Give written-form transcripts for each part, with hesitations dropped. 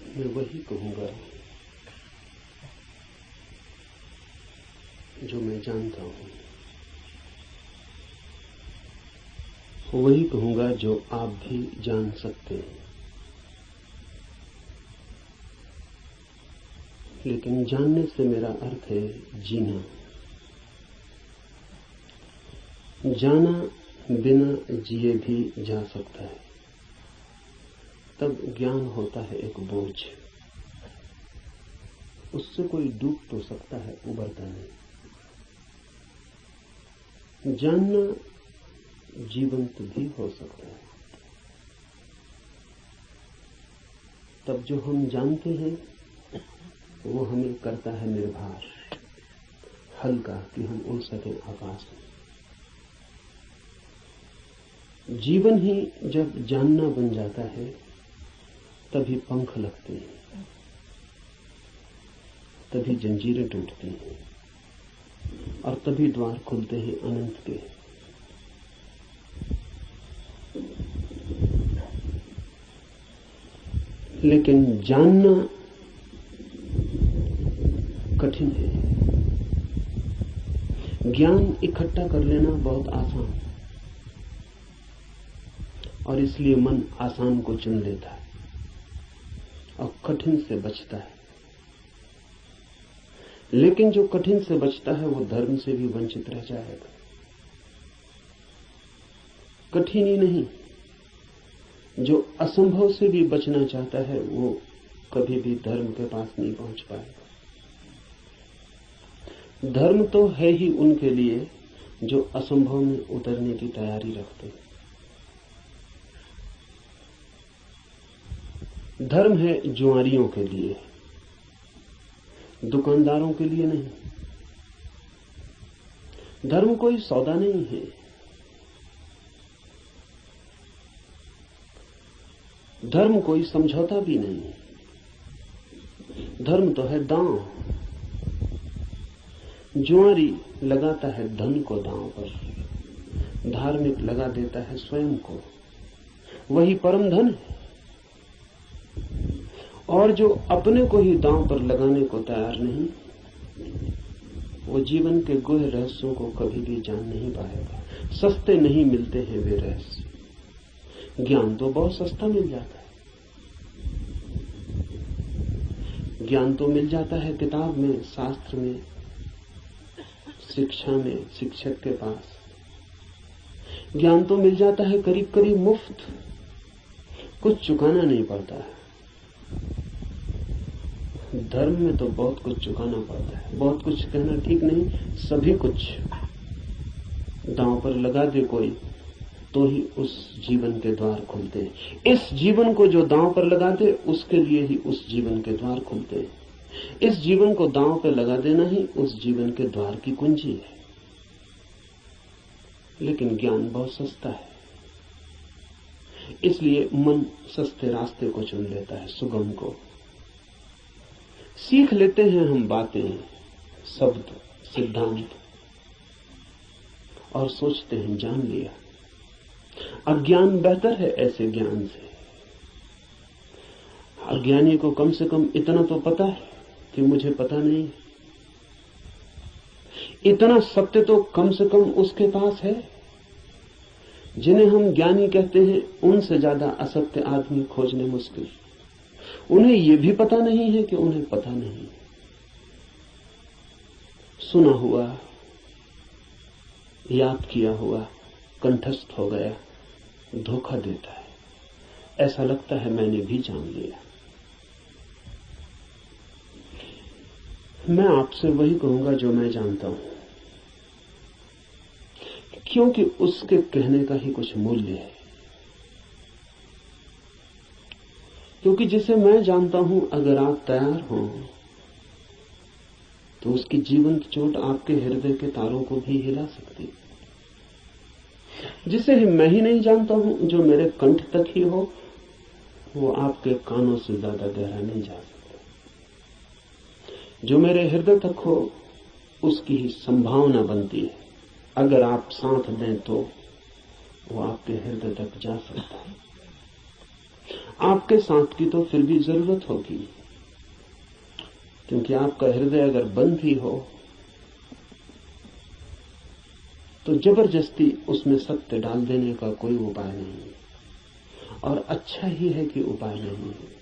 मैं वही कहूंगा जो मैं जानता हूं, वही कहूंगा जो आप भी जान सकते हैं। लेकिन जानने से मेरा अर्थ है जीना। जाना बिना जिए भी जा सकता है, तब ज्ञान होता है एक बोझ। उससे कोई डूब तो सकता है, उबरता नहीं। जानना जीवंत भी हो सकता है, तब जो हम जानते हैं वो हमें करता है निर्भर, हल्का, कि हम उड़ सकें आकाश में। जीवन ही जब जानना बन जाता है तभी पंख लगते हैं, तभी जंजीरें टूटती हैं और तभी द्वार खुलते हैं अनंत के। लेकिन जानना कठिन है। ज्ञान इकट्ठा कर लेना बहुत आसान है और इसलिए मन आसान को चुन लेता है और कठिन से बचता है। लेकिन जो कठिन से बचता है वो धर्म से भी वंचित रह जाएगा। कठिन ही नहीं, जो असंभव से भी बचना चाहता है वो कभी भी धर्म के पास नहीं पहुंच पाएगा। धर्म तो है ही उनके लिए जो असंभव में उतरने की तैयारी रखते हैं। धर्म है जुआरियों के लिए, दुकानदारों के लिए नहीं। धर्म कोई सौदा नहीं है। धर्म कोई समझौता भी नहीं है। धर्म तो है दांव। जुआरी लगाता है धन को दांव पर, धार्मिक लगा देता है स्वयं को। वही परम धन है। और जो अपने को ही दांव पर लगाने को तैयार नहीं, वो जीवन के गुह रहस्यों को कभी भी जान नहीं पाएगा। सस्ते नहीं मिलते हैं वे रहस्य। ज्ञान तो बहुत सस्ता मिल जाता है। ज्ञान तो मिल जाता है किताब में, शास्त्र में, शिक्षा में, शिक्षक के पास। ज्ञान तो मिल जाता है करीब करीब मुफ्त, कुछ चुकाना नहीं पड़ता है। धर्म में तो बहुत कुछ चुकाना पड़ता है। बहुत कुछ कहना ठीक नहीं, सभी कुछ दांव पर लगा दे कोई तो ही उस जीवन के द्वार खुलते हैं। इस जीवन को जो दांव पर लगा दे उसके लिए ही उस जीवन के द्वार खुलते हैं। इस जीवन को दांव पर लगा देना ही उस जीवन के द्वार की कुंजी है। लेकिन ज्ञान बहुत सस्ता है, इसलिए मन सस्ते रास्ते को चुन लेता है, सुगम को। सीख लेते हैं हम बातें, शब्द, सिद्धांत और सोचते हैं जान लिया। अज्ञान बेहतर है ऐसे ज्ञान से। अज्ञानी को कम से कम इतना तो पता है कि मुझे पता नहीं। इतना सत्य तो कम से कम उसके पास है। जिन्हें हम ज्ञानी कहते हैं उनसे ज्यादा असत्य आदमी खोजने मुश्किल। उन्हें यह भी पता नहीं है कि उन्हें पता नहीं। सुना हुआ, याद किया हुआ कंठस्थ हो गया, धोखा देता है। ऐसा लगता है मैंने भी जान लिया। मैं आपसे वही कहूंगा जो मैं जानता हूं, क्योंकि उसके कहने का ही कुछ मूल्य है। क्योंकि जिसे मैं जानता हूं, अगर आप तैयार हो तो उसकी जीवंत चोट आपके हृदय के तारों को भी हिला सकती है। जिसे मैं ही नहीं जानता हूं, जो मेरे कंठ तक ही हो, वो आपके कानों से ज्यादा गहरा नहीं जा सकता। जो मेरे हृदय तक हो, उसकी ही संभावना बनती है। अगर आप साथ दें तो वो आपके हृदय तक जा सकता है। आपके साथ की तो फिर भी जरूरत होगी, क्योंकि आपका हृदय अगर बंद ही हो तो जबरदस्ती उसमें सत्य डाल देने का कोई उपाय नहीं है। और अच्छा ही है कि उपाय नहीं है,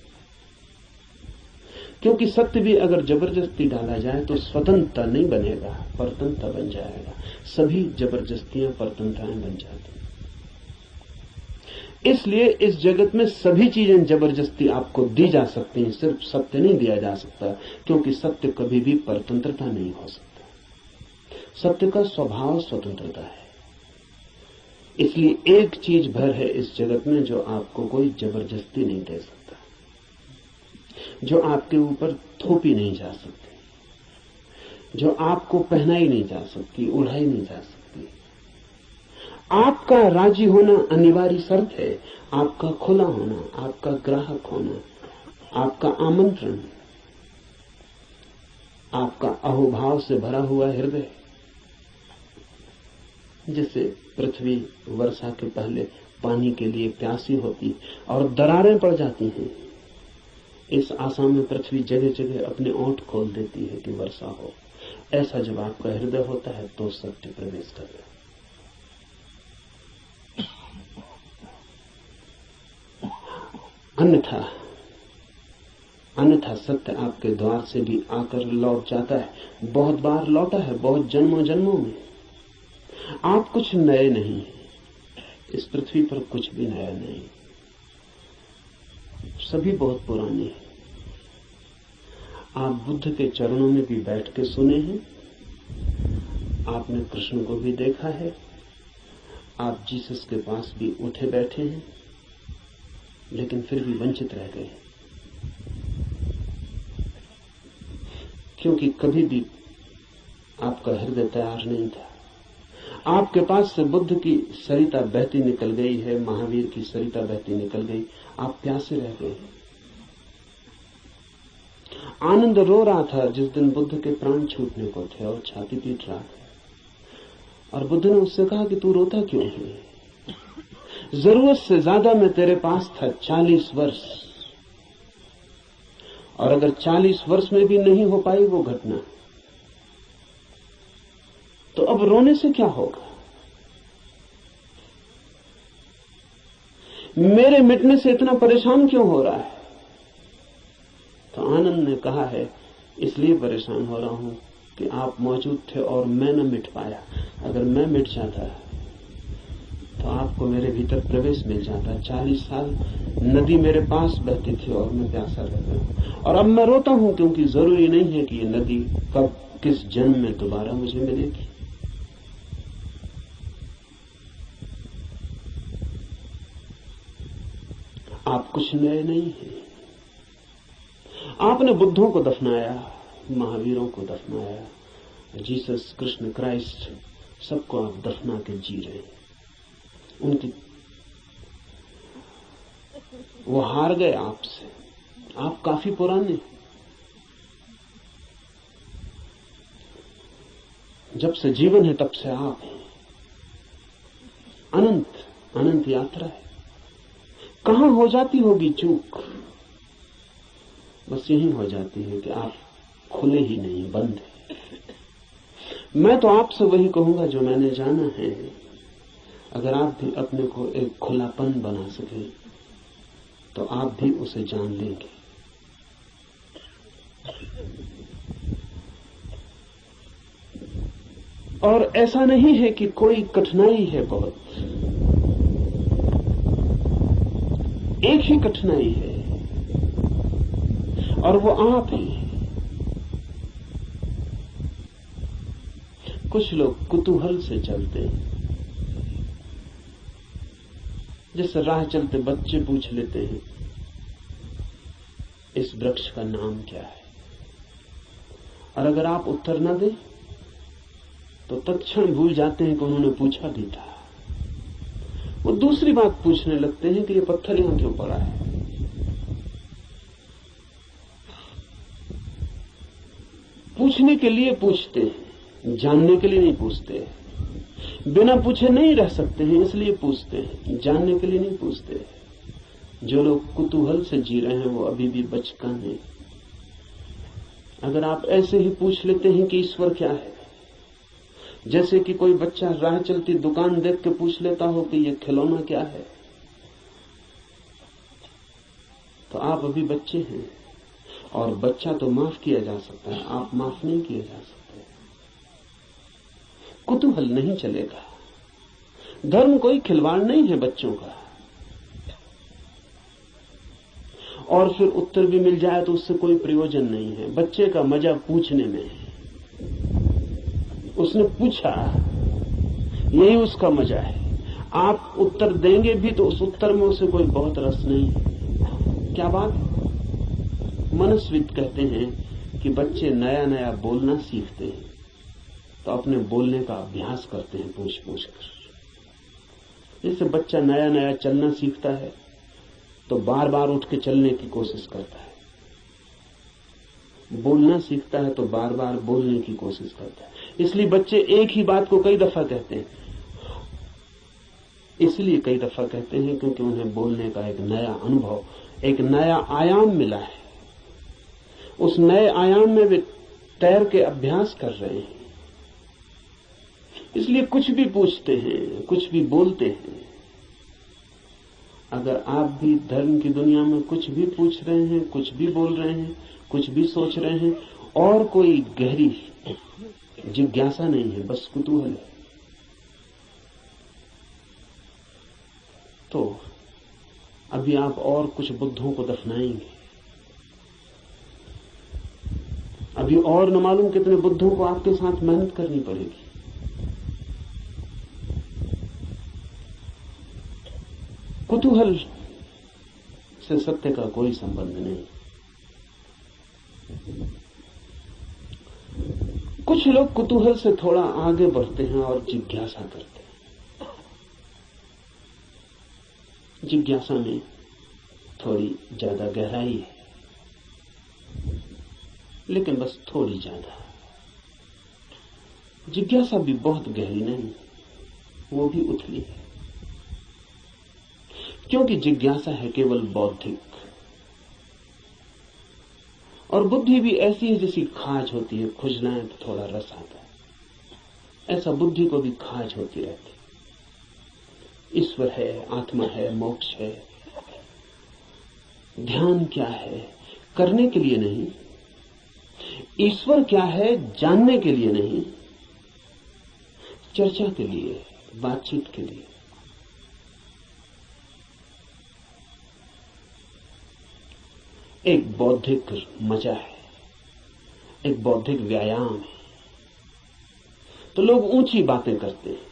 क्योंकि सत्य भी अगर जबरदस्ती डाला जाए तो स्वतंत्रता नहीं बनेगा, परतंत्रता बन जाएगा। सभी जबरदस्तियां परतंत्रताएं बन जाती। इसलिए इस जगत में सभी चीजें जबरदस्ती आपको दी जा सकती हैं, सिर्फ सत्य नहीं दिया जा सकता, क्योंकि सत्य कभी भी परतंत्रता नहीं हो सकता। सत्य का स्वभाव स्वतंत्रता है। इसलिए एक चीज भर है इस जगत में जो आपको कोई जबरदस्ती नहीं दे सकता, जो आपके ऊपर थोपी नहीं जा सकती, जो आपको पहनाई नहीं जा सकती, उड़ाई नहीं जा सकती। आपका राजी होना अनिवार्य शर्त है। आपका खुला होना, आपका ग्राहक होना, आपका आमंत्रण, आपका अहोभाव से भरा हुआ हृदय। जैसे पृथ्वी वर्षा के पहले पानी के लिए प्यासी होती और दरारें पड़ जाती हैं, इस आशा में पृथ्वी जगह जगह अपने ओंठ खोल देती है कि वर्षा हो। ऐसा जब आपका हृदय होता है तो सत्य प्रवेश कर रहा है। अन्यथा सत्य आपके द्वार से भी आकर लौट जाता है। बहुत बार लौटा है, बहुत जन्मों जन्मों में। आप कुछ नए नहीं, इस पृथ्वी पर कुछ भी नया नहीं, सभी बहुत पुराने हैं। आप बुद्ध के चरणों में भी बैठ के सुने हैं, आपने कृष्ण को भी देखा है, आप जीसस के पास भी उठे बैठे हैं, लेकिन फिर भी वंचित रह गए, क्योंकि कभी भी आपका हृदय तैयार नहीं था। आपके पास से बुद्ध की सरिता बहती निकल गई है, महावीर की सरिता बहती निकल गई, आप प्यासे रह गए। आनंद रो रहा था जिस दिन बुद्ध के प्राण छूटने को थे और छाती पीट रहा था, और बुद्ध ने उससे कहा कि तू रोता क्यों है? जरूरत से ज्यादा मैं तेरे पास था 40 वर्ष, और अगर 40 वर्ष में भी नहीं हो पाई वो घटना, तो अब रोने से क्या होगा? मेरे मिटने से इतना परेशान क्यों हो रहा है? तो आनंद ने कहा है, इसलिए परेशान हो रहा हूं कि आप मौजूद थे और मैं न मिट पाया। अगर मैं मिट जाता तो आपको मेरे भीतर प्रवेश मिल जाता। 40 साल नदी मेरे पास बहती थी और मैं प्यासा रह गया, और अब मैं रोता हूं क्योंकि जरूरी नहीं है कि ये नदी कब किस जन्म में दोबारा मुझे मिलेगी। आप कुछ नए नहीं हैं। आपने बुद्धों को दफनाया, महावीरों को दफनाया, जीसस, कृष्ण, क्राइस्ट, सबको आप दफना के जी रहे हैं। उनकी वो हार गए आपसे। आप काफी पुराने, जब से जीवन है तब से आप हैं। अनंत अनंत यात्रा है। कहां हो जाती होगी चूक? बस यही हो जाती है कि आप खुले ही नहीं, बंद है। मैं तो आपसे वही कहूंगा जो मैंने जाना है। अगर आप भी अपने को एक खुलापन बना सके तो आप भी उसे जान लेंगे। और ऐसा नहीं है कि कोई कठिनाई है बहुत, एक ही कठिनाई है और वो आप हैं। कुछ लोग कुतूहल से चलते हैं, जैसे राह चलते बच्चे पूछ लेते हैं इस वृक्ष का नाम क्या है, और अगर आप उत्तर न दें तो तत्क्षण भूल जाते हैं कि उन्होंने पूछा भी था। वो दूसरी बात पूछने लगते हैं कि ये पत्थर यहां क्यों पड़ा है। पूछने के लिए पूछते हैं, जानने के लिए नहीं पूछते। बिना पूछे नहीं रह सकते हैं, इसलिए पूछते हैं, जानने के लिए नहीं पूछते। जो लोग कुतूहल से जी रहे हैं वो अभी भी बचकाने हैं। अगर आप ऐसे ही पूछ लेते हैं कि ईश्वर क्या है, जैसे कि कोई बच्चा राह चलती दुकान देख के पूछ लेता हो कि ये खिलौना क्या है, तो आप अभी बच्चे हैं। और बच्चा तो माफ किया जा सकता है, आप माफ नहीं किए जा सकते। कुतूहल नहीं चलेगा। धर्म कोई खिलवाड़ नहीं है बच्चों का। और फिर उत्तर भी मिल जाए तो उससे कोई प्रयोजन नहीं है। बच्चे का मजा पूछने में है। उसने पूछा, यही उसका मजा है। आप उत्तर देंगे भी तो उस उत्तर में उसे कोई बहुत रस नहीं है। क्या बात? मनस्विद कहते हैं कि बच्चे नया नया बोलना सीखते हैं तो अपने बोलने का अभ्यास करते हैं पूछ पूछ कर। जैसे बच्चा नया नया चलना सीखता है तो बार बार उठ के चलने की कोशिश करता है, बोलना सीखता है तो बार बार बोलने की कोशिश करता है। इसलिए बच्चे एक ही बात को कई दफा कहते हैं। इसलिए कई दफा कहते हैं क्योंकि उन्हें बोलने का एक नया अनुभव, एक नया आयाम मिला है। उस नए आयाम में वे तैर के अभ्यास कर रहे हैं। इसलिए कुछ भी पूछते हैं, कुछ भी बोलते हैं। अगर आप भी धर्म की दुनिया में कुछ भी पूछ रहे हैं, कुछ भी बोल रहे हैं, कुछ भी सोच रहे हैं और कोई गहरी जिज्ञासा नहीं है, बस कुतूहल है, तो अभी आप और कुछ बुद्धों को दफनाएंगे। अभी और न मालूम कितने बुद्धों को आपके साथ मेहनत करनी पड़ेगी। कुतूहल से सत्य का कोई संबंध नहीं। कुछ लोग कुतूहल से थोड़ा आगे बढ़ते हैं और जिज्ञासा करते हैं। जिज्ञासा में थोड़ी ज्यादा गहराई है, लेकिन बस थोड़ी ज्यादा। जिज्ञासा भी बहुत गहरी नहीं, वो भी उथली है, क्योंकि जिज्ञासा है केवल बौद्धिक, और बुद्धि भी ऐसी है जैसी खाज होती है, खुजलाएं तो थोड़ा रस आता है, ऐसा बुद्धि को भी खाज होती रहती। ईश्वर है, आत्मा है, मोक्ष है, ध्यान क्या है, करने के लिए नहीं। ईश्वर क्या है, जानने के लिए नहीं, चर्चा के लिए, बातचीत के लिए। एक बौद्धिक मजा है, एक बौद्धिक व्यायाम है, तो लोग ऊंची बातें करते हैं,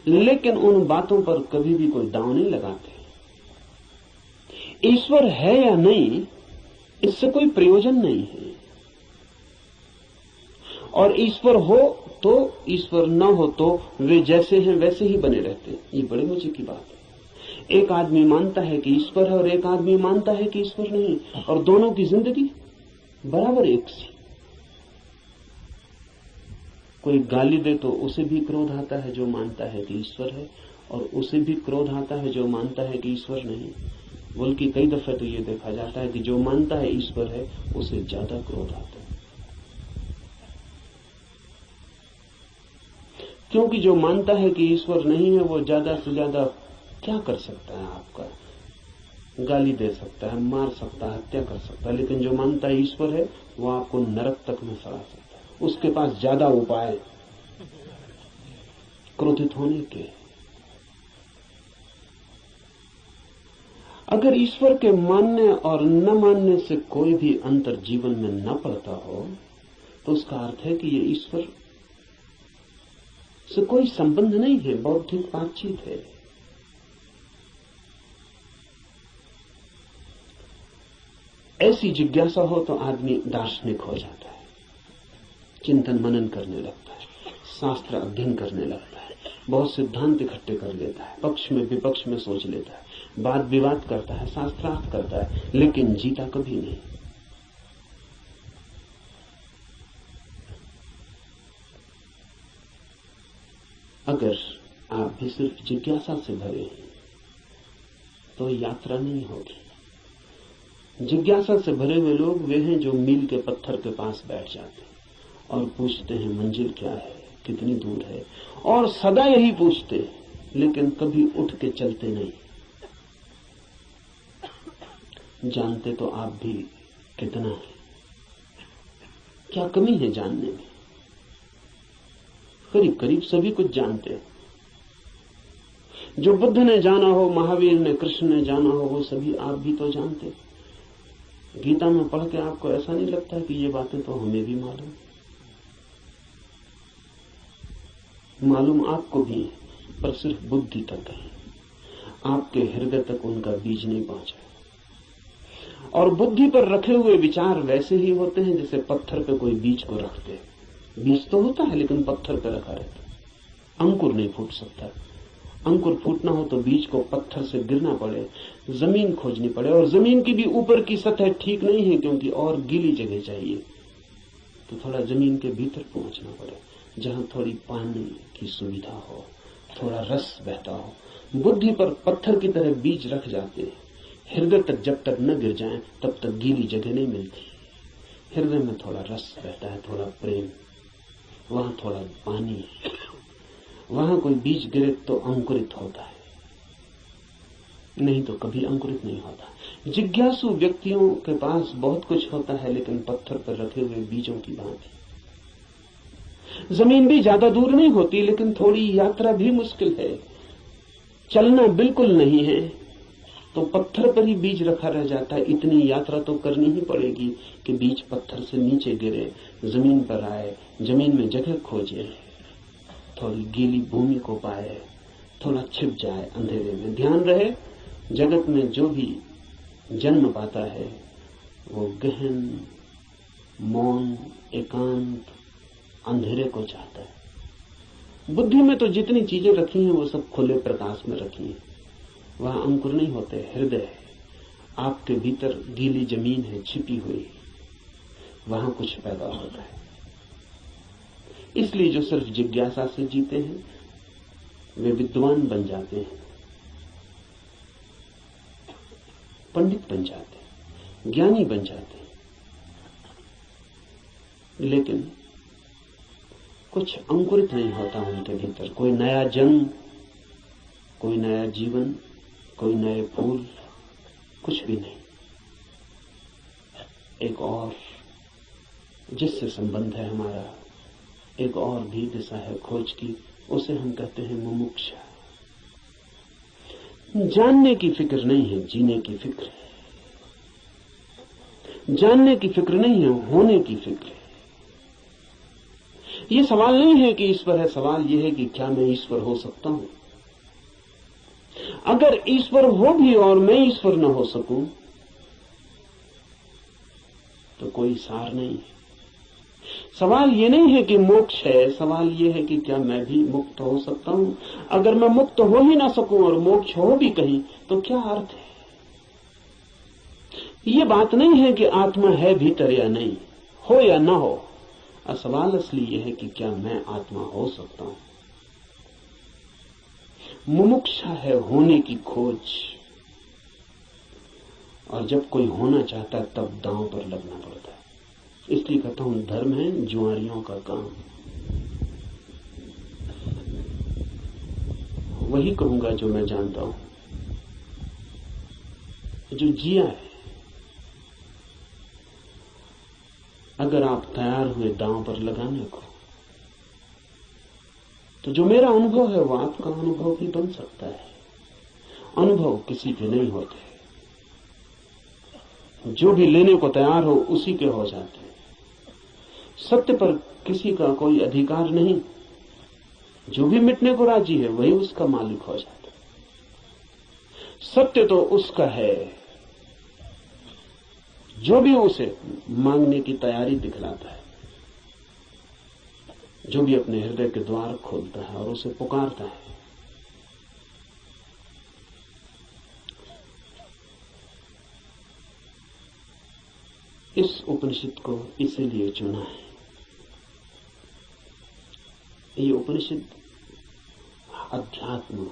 लेकिन उन बातों पर कभी भी कोई दांव नहीं लगाते। ईश्वर है या नहीं, इससे कोई प्रयोजन नहीं है, और ईश्वर हो तो, ईश्वर न हो तो वे जैसे हैं वैसे ही बने रहते हैं। ये बड़े मजे की बात है। एक आदमी मानता है कि ईश्वर है और एक आदमी मानता है कि ईश्वर नहीं, और दोनों की जिंदगी बराबर एक सी। कोई गाली दे तो उसे भी क्रोध आता है जो मानता है कि ईश्वर है, और उसे भी क्रोध आता है जो मानता है कि ईश्वर नहीं। बल्कि कई दफे तो ये देखा जाता है कि जो मानता है ईश्वर है उसे ज्यादा क्रोध आता है, क्योंकि जो मानता है कि ईश्वर नहीं है वो ज्यादा से ज्यादा क्या कर सकता है, आपका गाली दे सकता है, मार सकता है, हत्या कर सकता है। लेकिन जो मानता है ईश्वर है वो आपको नरक तक में सड़ा सकता है। उसके पास ज्यादा उपाय क्रोधित होने के। अगर ईश्वर के मानने और न मानने से कोई भी अंतर जीवन में न पड़ता हो, तो उसका अर्थ है कि ये ईश्वर से कोई संबंध नहीं है, बौद्धिक बातचीत है। ऐसी जिज्ञासा हो तो आदमी दार्शनिक हो जाता है, चिंतन मनन करने लगता है, शास्त्र अध्ययन करने लगता है, बहुत सिद्धांत इकट्ठे कर लेता है, पक्ष में विपक्ष में सोच लेता है, वाद विवाद करता है, शास्त्रार्थ करता है, लेकिन जीता कभी नहीं। अगर आप भी सिर्फ जिज्ञासा से भरे हैं तो यात्रा नहीं होगी। जिज्ञासा से भरे हुए लोग वे हैं जो मील के पत्थर के पास बैठ जाते हैं और पूछते हैं मंजिल क्या है, कितनी दूर है, और सदा यही पूछते हैं, लेकिन कभी उठ के चलते नहीं। जानते तो आप भी कितना है, क्या कमी है जानने में? करीब करीब सभी कुछ जानते हैं। जो बुद्ध ने जाना हो, महावीर ने, कृष्ण ने जाना हो, वो सभी आप भी तो जानते। गीता में पढ़ के आपको ऐसा नहीं लगता कि ये बातें तो हमें भी मालूम आपको भी है, पर सिर्फ बुद्धि तक है, आपके हृदय तक उनका बीज नहीं पहुंचा। और बुद्धि पर रखे हुए विचार वैसे ही होते हैं जैसे पत्थर पे कोई बीज को रखते हैं। बीज तो होता है लेकिन पत्थर पे रखा रहता है, अंकुर नहीं फूट सकता। अंकुर फूटना हो तो बीज को पत्थर से गिरना पड़े, जमीन खोजनी पड़े, और जमीन की भी ऊपर की सतह ठीक नहीं है, क्योंकि और गीली जगह चाहिए, तो थोड़ा जमीन के भीतर पहुंचना पड़े, जहां थोड़ी पानी की सुविधा हो, थोड़ा रस बहता हो। बुद्धि पर पत्थर की तरह बीज रख जाते हैं, हृदय तक जब तक न गिर जाएं तब तक गीली जगह नहीं मिलती। हृदय में थोड़ा रस रहता है, थोड़ा प्रेम, वहां थोड़ा पानी, वहां कोई बीज गिरे तो अंकुरित होता है, नहीं तो कभी अंकुरित नहीं होता। जिज्ञासु व्यक्तियों के पास बहुत कुछ होता है, लेकिन पत्थर पर रखे हुए बीजों की भांति। जमीन भी ज्यादा दूर नहीं होती, लेकिन थोड़ी यात्रा भी मुश्किल है। चलना बिल्कुल नहीं है तो पत्थर पर ही बीज रखा रह जाता है। इतनी यात्रा तो करनी ही पड़ेगी कि बीज पत्थर से नीचे गिरे, जमीन पर आए, जमीन में जगह खोजे, थोड़ी गीली भूमि को पाए, थोड़ा छिप जाए अंधेरे में। ध्यान रहे, जगत में जो भी जन्म पाता है वो गहन, मौन, एकांत, अंधेरे को चाहता है। बुद्धि में तो जितनी चीजें रखी हैं वो सब खुले प्रकाश में रखी हैं, वहां अंकुर नहीं होते। हृदय है, आपके भीतर गीली जमीन है छिपी हुई, वहां कुछ पैदा होता है। इसलिए जो सिर्फ जिज्ञासा से जीते हैं वे विद्वान बन जाते हैं, पंडित बन जाते हैं, ज्ञानी बन जाते हैं, लेकिन कुछ अंकुरित नहीं होता उनके भीतर। कोई नया जन्म, कोई नया जीवन, कोई नए फूल, कुछ भी नहीं। एक और जिससे संबंध है हमारा, एक और भी दिशा है खोज की, उसे हम कहते हैं मुमुक्षा। जानने की फिक्र नहीं है, जीने की फिक्र है। जानने की फिक्र नहीं है, होने की फिक्र है। ये सवाल नहीं है कि ईश्वर है, सवाल यह है कि क्या मैं ईश्वर हो सकता हूं। अगर ईश्वर हो भी और मैं ईश्वर न हो सकूं तो कोई सार नहीं है। सवाल ये नहीं है कि मोक्ष है, सवाल ये है कि क्या मैं भी मुक्त हो सकता हूं। अगर मैं मुक्त हो ही ना सकूं और मोक्ष हो भी कहीं तो क्या अर्थ है। ये बात नहीं है कि आत्मा है भीतर या नहीं, हो या ना हो। सवाल असली यह है कि क्या मैं आत्मा हो सकता हूं। मुमुक्षा है होने की खोज, और जब कोई होना चाहता है तब दांव पर लगना पड़ता है। इसलिए कहता हूं धर्म है जुआरियों का काम। वही कहूंगा जो मैं जानता हूं, जो जिया है। अगर आप तैयार हुए दांव पर लगाने को, तो जो मेरा अनुभव है वो आपका अनुभव भी बन सकता है। अनुभव किसी के नहीं होते, जो भी लेने को तैयार हो उसी के हो जाते हैं। सत्य पर किसी का कोई अधिकार नहीं, जो भी मिटने को राजी है वही उसका मालिक हो जाता है। सत्य तो उसका है जो भी उसे मांगने की तैयारी दिखलाता है, जो भी अपने हृदय के द्वार खोलता है और उसे पुकारता है। इस उपनिषद को इसीलिए चुना है। ये उपनिषद अध्यात्म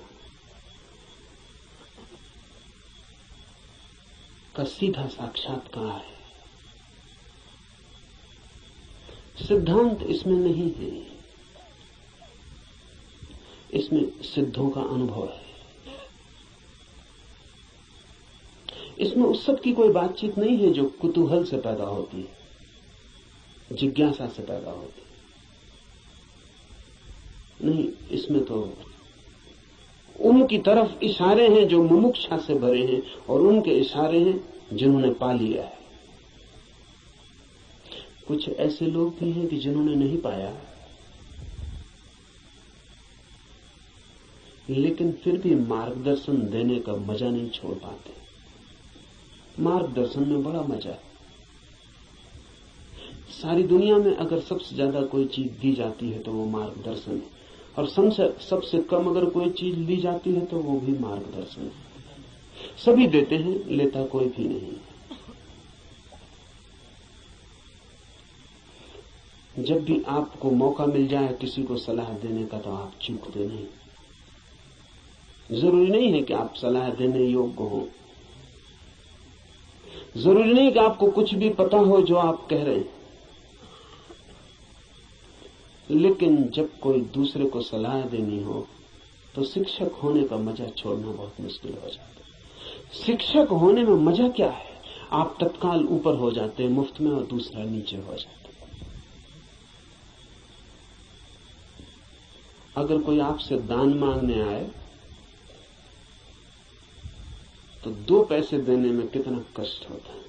का सीधा साक्षात्कार है। सिद्धांत इसमें नहीं है, इसमें सिद्धों का अनुभव है। इसमें उस सब की कोई बातचीत नहीं है जो कुतूहल से पैदा होती है, जिज्ञासा से पैदा होती है। नहीं, इसमें तो उनकी तरफ इशारे हैं जो मुमुक्षा से भरे हैं, और उनके इशारे हैं जिन्होंने पा लिया है। कुछ ऐसे लोग भी हैं कि जिन्होंने नहीं पाया, लेकिन फिर भी मार्गदर्शन देने का मजा नहीं छोड़ पाते। मार्गदर्शन में बड़ा मजा है। सारी दुनिया में अगर सबसे ज्यादा कोई चीज दी जाती है तो वो मार्गदर्शन है, और सबसे कम अगर कोई चीज ली जाती है तो वो भी मार्गदर्शन है। सभी देते हैं, लेता कोई भी नहीं। जब भी आपको मौका मिल जाए किसी को सलाह देने का तो आप चूकते नहीं। जरूरी नहीं है कि आप सलाह देने योग्य हो, जरूरी नहीं कि आपको कुछ भी पता हो जो आप कह रहे हैं, लेकिन जब कोई दूसरे को सलाह देनी हो तो शिक्षक होने का मजा छोड़ना बहुत मुश्किल हो जाता है। शिक्षक होने में मजा क्या है? आप तत्काल ऊपर हो जाते हैं मुफ्त में और दूसरा नीचे हो जाता है। अगर कोई आपसे दान मांगने आए तो 2 पैसे देने में कितना कष्ट होता है,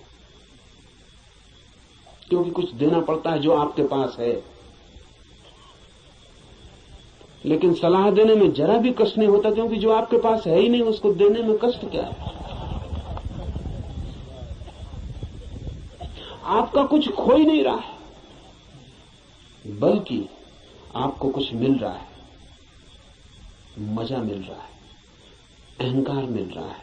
क्योंकि कुछ देना पड़ता है जो आपके पास है। लेकिन सलाह देने में जरा भी कष्ट नहीं होता, क्योंकि जो आपके पास है ही नहीं उसको देने में कष्ट क्या है? आपका कुछ खो ही नहीं रहा है, बल्कि आपको कुछ मिल रहा है, मजा मिल रहा है, अहंकार मिल रहा है।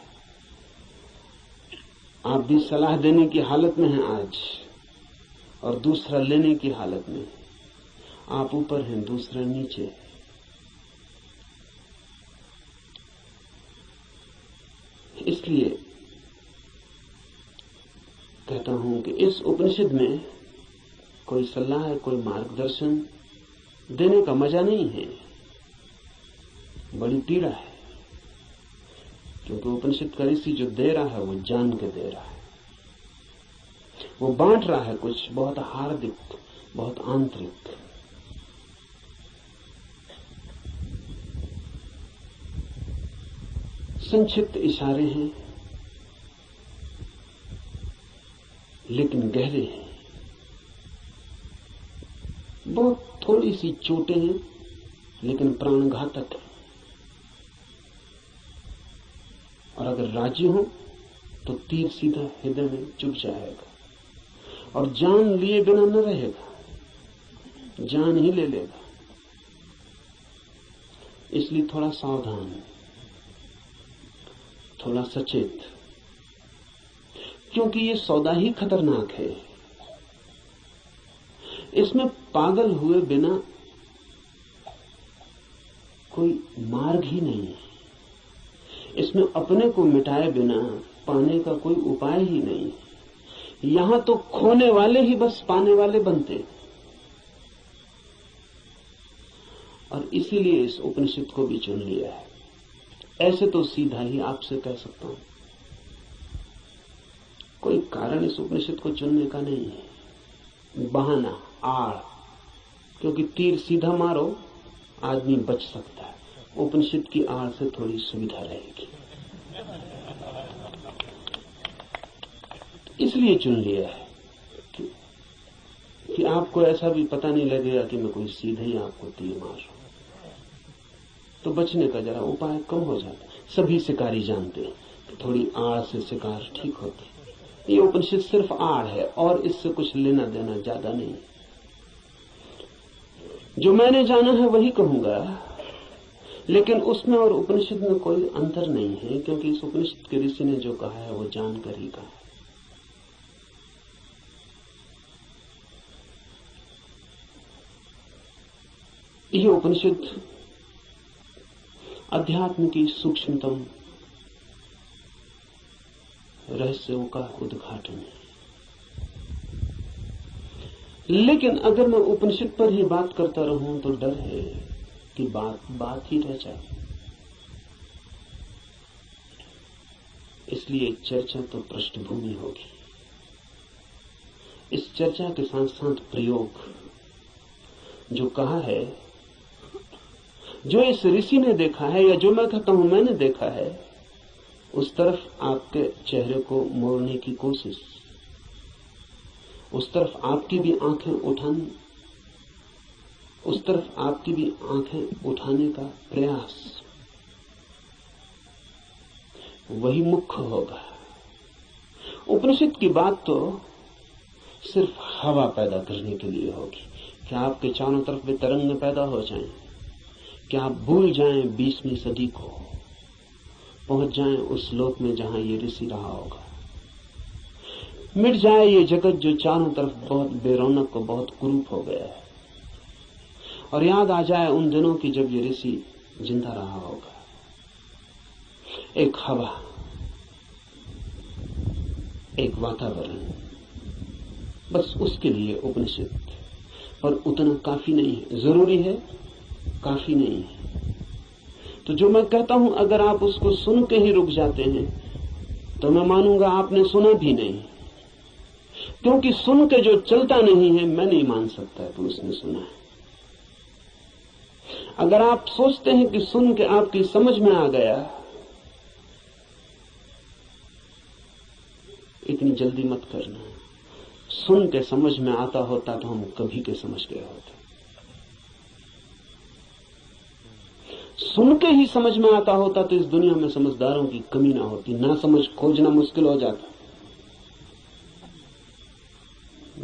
आप भी सलाह देने की हालत में हैं आज और दूसरा लेने की हालत में। आप ऊपर हैं, दूसरा नीचे है। इसलिए कहता हूं कि इस उपनिषद में कोई सलाह, कोई मार्गदर्शन देने का मजा नहीं है, बड़ी पीड़ा है। क्योंकि उपनिषद का ऋषि जो दे रहा है वो जान के दे रहा है, वो बांट रहा है कुछ बहुत हार्दिक, बहुत आंतरिक। संक्षिप्त इशारे हैं लेकिन गहरे हैं, बहुत थोड़ी सी चोटें हैं लेकिन प्राणघातक है। और अगर राजी हो तो तीर सीधा हृदय में चुभ जाएगा और जान लिए बिना न रहेगा, जान ही ले लेगा। इसलिए थोड़ा सावधान, थोड़ा सचेत, क्योंकि ये सौदा ही खतरनाक है। इसमें पागल हुए बिना कोई मार्ग ही नहीं है, इसमें अपने को मिटाए बिना पाने का कोई उपाय ही नहीं। यहां तो खोने वाले ही बस पाने वाले बनते, और इसीलिए इस उपनिषद को भी चुन लिया है। ऐसे तो सीधा ही आपसे कह सकता हूं, कोई कारण इस उपनिषद को चुनने का नहीं है, बहाना, आड़। क्योंकि तीर सीधा मारो आदमी बच सकता है, उपनिषद की आड़ से थोड़ी सुविधा रहेगी, इसलिए चुन लिया है कि आपको ऐसा भी पता नहीं लगेगा कि मैं कोई सीधे ही आपको तीर मार रहा हूं, तो बचने का जरा उपाय कम हो जाता है। सभी शिकारी जानते हैं कि थोड़ी आड़ से शिकार ठीक होते। ये उपनिषद सिर्फ आड़ है और इससे कुछ लेना देना ज्यादा नहीं। जो मैंने जाना है वही कहूंगा, लेकिन उसमें और उपनिषद में कोई अंतर नहीं है, क्योंकि इस उपनिषद के ऋषि ने जो कहा है वो जानकर ही कहा है। यह उपनिषद अध्यात्म की सूक्ष्मतम रहस्यों का उद्घाटन है। लेकिन अगर मैं उपनिषद पर ही बात करता रहूं तो डर है कि बात ही रह जाए। इसलिए चर्चा तो पृष्ठभूमि होगी। इस चर्चा के साथ साथ प्रयोग, जो कहा है, जो इस ऋषि ने देखा है या जो मैं कहता हूं मैंने देखा है, उस तरफ आपके चेहरे को मोड़ने की कोशिश, उस तरफ आपकी भी आंखें उठाने, उस तरफ आपकी भी आंखें उठाने का प्रयास, वही मुख्य होगा। उपनिषद की बात तो सिर्फ हवा पैदा करने के लिए होगी कि आपके चारों तरफ वे तरंगें पैदा हो जाएं, कि आप भूल जाएं 20वीं सदी को, पहुंच जाएं उस लोक में जहां ये ऋषि रहा होगा। मिट जाए ये जगत जो चारों तरफ बहुत बेरौनक और बहुत कुरूप हो गया है, और याद आ जाए उन दिनों की जब ये ऋषि जिंदा रहा होगा। एक हवा, एक वातावरण, बस उसके लिए उपनिषद। पर उतना काफी नहीं है, जरूरी है, काफी नहीं है। तो जो मैं कहता हूं, अगर आप उसको सुन के ही रुक जाते हैं तो मैं मानूंगा आपने सुना भी नहीं, क्योंकि सुन के जो चलता नहीं है मैं नहीं मान सकता कि उसने सुना है। अगर आप सोचते हैं कि सुन के आपकी समझ में आ गया, इतनी जल्दी मत करना। सुन के समझ में आता होता तो हम कभी के समझ गए होते। सुन के ही समझ में आता होता तो इस दुनिया में समझदारों की कमी ना होती, ना समझ खोजना मुश्किल हो जाता।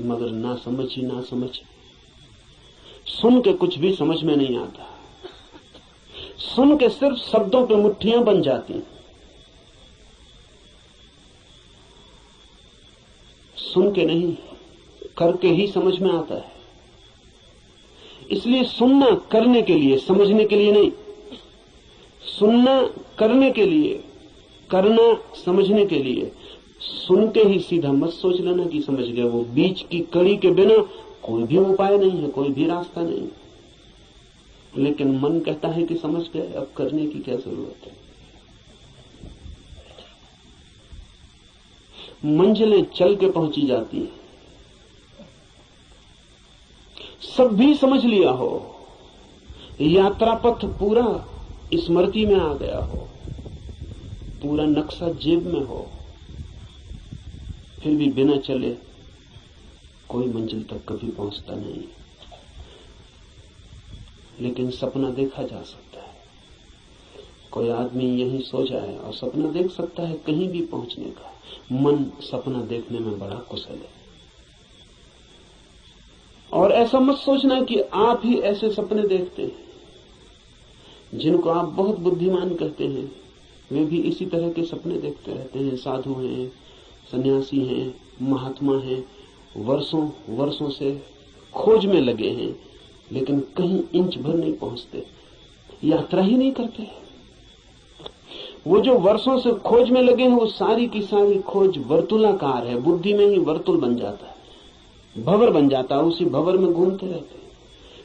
मगर ना समझ ही ना समझ, सुन के कुछ भी समझ में नहीं आता। सुन के सिर्फ शब्दों पे मुट्ठियां बन जाती। सुन के नहीं, करके ही समझ में आता है। इसलिए सुनना करने के लिए, समझने के लिए नहीं। सुनना करने के लिए, करना समझने के लिए। सुन के ही सीधा मत सोच लेना कि समझ गए। वो बीच की कड़ी के बिना कोई भी उपाय नहीं है, कोई भी रास्ता नहीं। लेकिन मन कहता है कि समझ गए, अब करने की क्या जरूरत है। मंजिलें चल के पहुंची जाती हैं। सब भी समझ लिया हो, यात्रा पथ पूरा स्मृति में आ गया हो, पूरा नक्शा जेब में हो, फिर भी बिना चले कोई मंजिल तक कभी पहुंचता नहीं। लेकिन सपना देखा जा सकता है। कोई आदमी यहीं सो जाए और सपना देख सकता है कहीं भी पहुंचने का। मन सपना देखने में बड़ा कुशल है। और ऐसा मत सोचना कि आप ही ऐसे सपने देखते हैं। जिनको आप बहुत बुद्धिमान कहते हैं वे भी इसी तरह के सपने देखते रहते हैं। साधु हैं, सन्यासी हैं, महात्मा हैं, वर्षों वर्षों से खोज में लगे हैं, लेकिन कहीं इंच भर नहीं पहुंचते, यात्रा ही नहीं करते। वो जो वर्षों से खोज में लगे हैं, वो सारी की सारी खोज वर्तुलाकार है। बुद्धि में ही वर्तुल बन जाता है, भंवर बन जाता है। उसी भंवर में घूमते रहते हैं।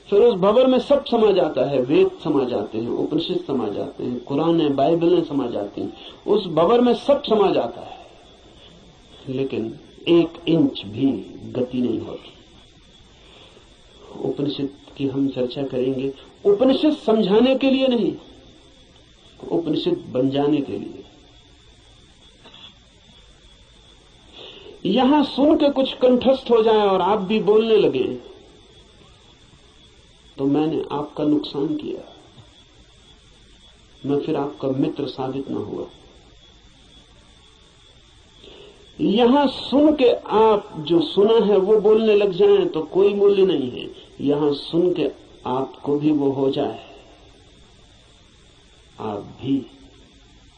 फिर उस भंवर में सब समा जाता है। वेद समा जाते हैं, उपनिषद समा जाते हैं, कुरान है, बाइबलें समा जाती हैं। उस भंवर में सब समा जाता है, लेकिन एक इंच भी गति नहीं होती। उपनिषद की हम चर्चा करेंगे, उपनिषद समझाने के लिए नहीं, उपनिषद बन जाने के लिए। यहां सुन के कुछ कंठस्थ हो जाए और आप भी बोलने लगे तो मैंने आपका नुकसान किया, मैं फिर आपका मित्र साबित न हुआ। यहां सुन के आप जो सुना है वो बोलने लग जाएं तो कोई मूल्य नहीं है। यहां सुन के आपको भी वो हो जाए, आप भी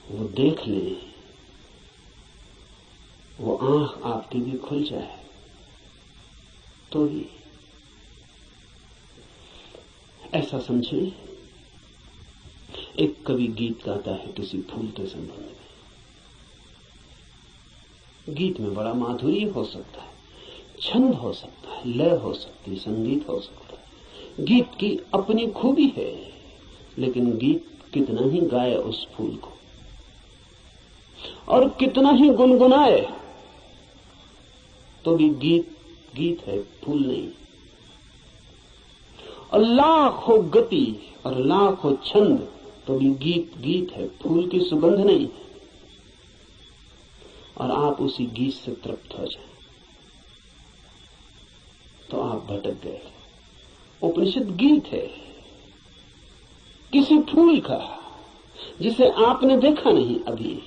वो देख लें, वो आंख आपकी भी खुल जाए तो ही। ऐसा समझें, एक कवि गीत गाता है किसी फूल के संबंध में। गीत में बड़ा माधुर्य हो सकता है, छंद हो सकता है, लय हो सकती है, संगीत हो सकता है। गीत की अपनी खूबी है, लेकिन गीत कितना ही गाए उस फूल को और कितना ही गुनगुनाए तो भी गीत गीत है, फूल नहीं। और लाखों गति और लाखों छंद तो भी गीत गीत है, फूल की सुगंध नहीं। और आप उसी गीत से तृप्त हो जाएं तो आप भटक गए। उपनिषद गीत है किसी फूल का जिसे आपने देखा नहीं अभी।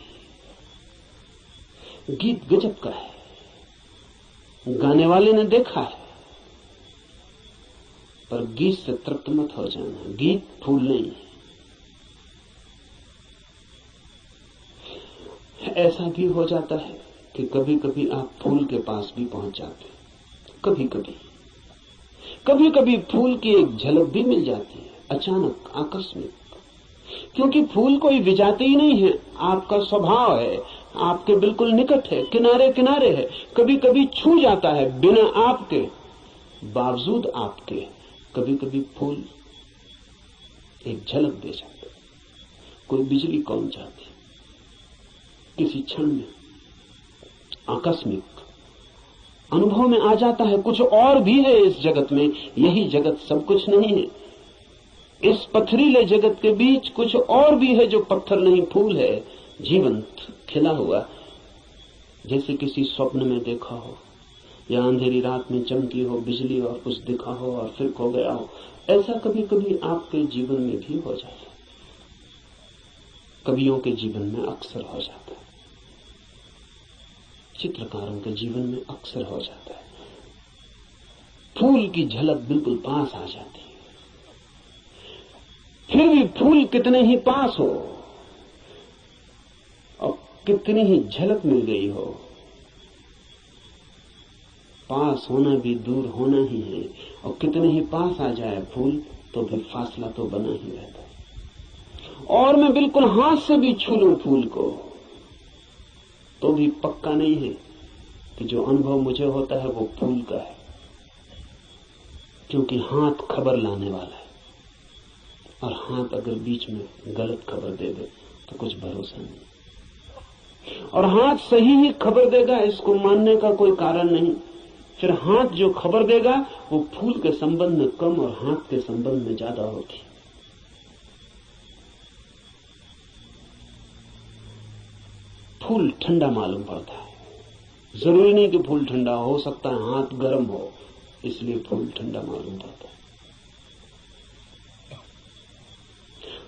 गीत गजब का है, गाने वाले ने देखा है, पर गीत से तृप्त मत हो जाना। गीत फूल नहीं है। ऐसा भी हो जाता है कि कभी कभी आप फूल के पास भी पहुंच जाते हैं। कभी कभी फूल की एक झलक भी मिल जाती है, अचानक, आकस्मिक। क्योंकि फूल कोई विजाती ही नहीं है, आपका स्वभाव है। आपके बिल्कुल निकट है, किनारे किनारे है, कभी कभी छू जाता है बिना आपके, बावजूद आपके। कभी कभी फूल एक झलक दे जाता, कोई बिजली कौन जाती, किसी क्षण में आकस्मिक अनुभव में आ जाता है कुछ और भी है इस जगत में, यही जगत सब कुछ नहीं है। इस पथरीले जगत के बीच कुछ और भी है जो पत्थर नहीं, फूल है, जीवंत खिला हुआ, जैसे किसी स्वप्न में देखा हो या अंधेरी रात में चमकी हो बिजली और कुछ दिखा हो और फिर खो गया हो। ऐसा कभी कभी आपके जीवन में भी हो जाता है, कवियों के जीवन में अक्सर हो जाता है, चित्रकारों के जीवन में अक्सर हो जाता है। फूल की झलक बिल्कुल पास आ जाती है, फिर भी फूल कितने ही पास हो और कितनी ही झलक मिल गई हो, पास होना भी दूर होना ही है। और कितने ही पास आ जाए फूल तो भी फासला तो बना ही रहता है। और मैं बिल्कुल हाथ से भी छू लूं फूल को तो भी पक्का नहीं है कि जो अनुभव मुझे होता है वो फूल का है, क्योंकि हाथ खबर लाने वाला है, और हाथ अगर बीच में गलत खबर दे दे तो कुछ भरोसा नहीं। और हाथ सही ही खबर देगा, इसको मानने का कोई कारण नहीं। फिर हाथ जो खबर देगा वो फूल के संबंध में कम और हाथ के संबंध में ज्यादा होती। फूल ठंडा मालूम पड़ता है, जरूरी नहीं कि फूल ठंडा हो सकता है हाथ गर्म हो, इसलिए फूल ठंडा मालूम पड़ता है।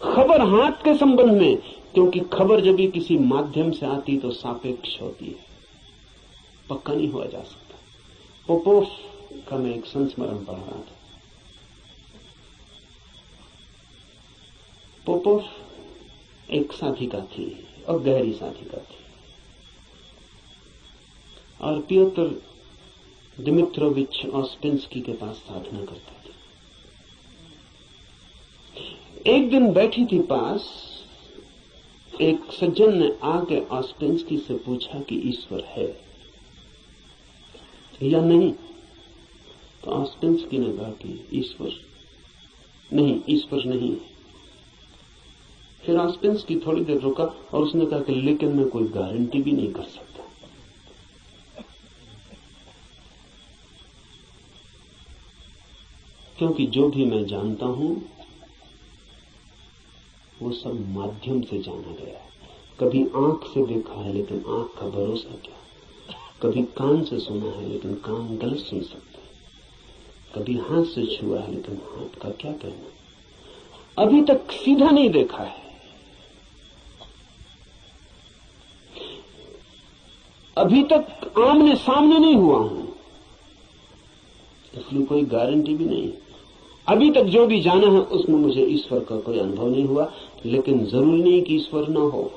खबर हाथ के संबंध में, क्योंकि खबर जब भी किसी माध्यम से आती तो सापेक्ष होती है, पक्का नहीं हुआ जा सकता। पोपोव का मैं एक संस्मरण पढ़ रहा था। पोपोव एक साधिका थी और गहरी साधिका थी, और पियोत्र दिमित्रोविच ऑस्पेंस्की के पास साधना करता था। एक दिन बैठी थी पास, एक सज्जन ने आके ऑस्पेंस्की से पूछा कि ईश्वर है या नहीं। तो ऑस्पेंस्की ने कहा कि ईश्वर नहीं। फिर ऑस्पेंस्की थोड़ी देर रुका और उसने कहा कि लेकिन मैं कोई गारंटी भी नहीं कर सकता। क्योंकि जो भी मैं जानता हूं वो सब माध्यम से जाना गया है। कभी आंख से देखा है लेकिन आंख का भरोसा क्या, कभी कान से सुना है लेकिन कान गलत सुन सकता है, कभी हाथ से छुआ है लेकिन हाथ का क्या कहना। अभी तक सीधा नहीं देखा है, अभी तक आमने सामने नहीं हुआ हूं, इसलिए कोई गारंटी भी नहीं। अभी तक जो भी जाना है उसमें मुझे ईश्वर का कोई अनुभव नहीं हुआ, लेकिन जरूरी नहीं कि ईश्वर ना हो।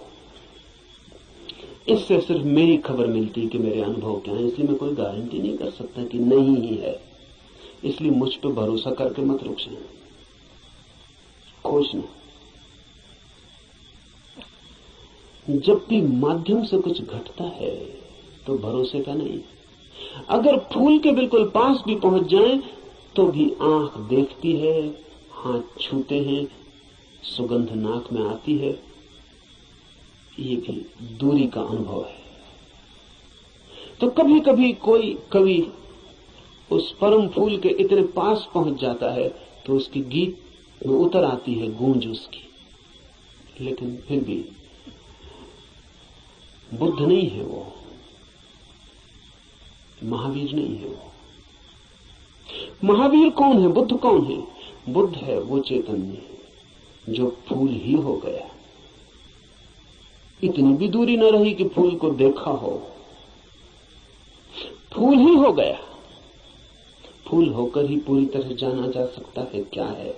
इससे सिर्फ मेरी खबर मिलती कि मेरे अनुभव क्या है, इसलिए मैं कोई गारंटी नहीं कर सकता कि नहीं ही है। इसलिए मुझ पर भरोसा करके मत रुक जाए, खोजना। जब भी माध्यम से कुछ घटता है तो भरोसे का नहीं। अगर फूल के बिल्कुल पास भी पहुंच जाएं तो भी आंख देखती है, हाथ छूते हैं, सुगंध नाक में आती है, ये भी दूरी का अनुभव है। तो कभी कभी कोई कवि उस परम फूल के इतने पास पहुंच जाता है तो उसकी गीत में उतर आती है गूंज उसकी, लेकिन फिर भी बुद्ध नहीं है वो, महावीर नहीं है वो। महावीर कौन है, बुद्ध कौन है? बुद्ध है वो चैतन्य जो फूल ही हो गया। इतनी भी दूरी न रही कि फूल को देखा हो, फूल ही हो गया। फूल होकर ही पूरी तरह जाना जा सकता है क्या है।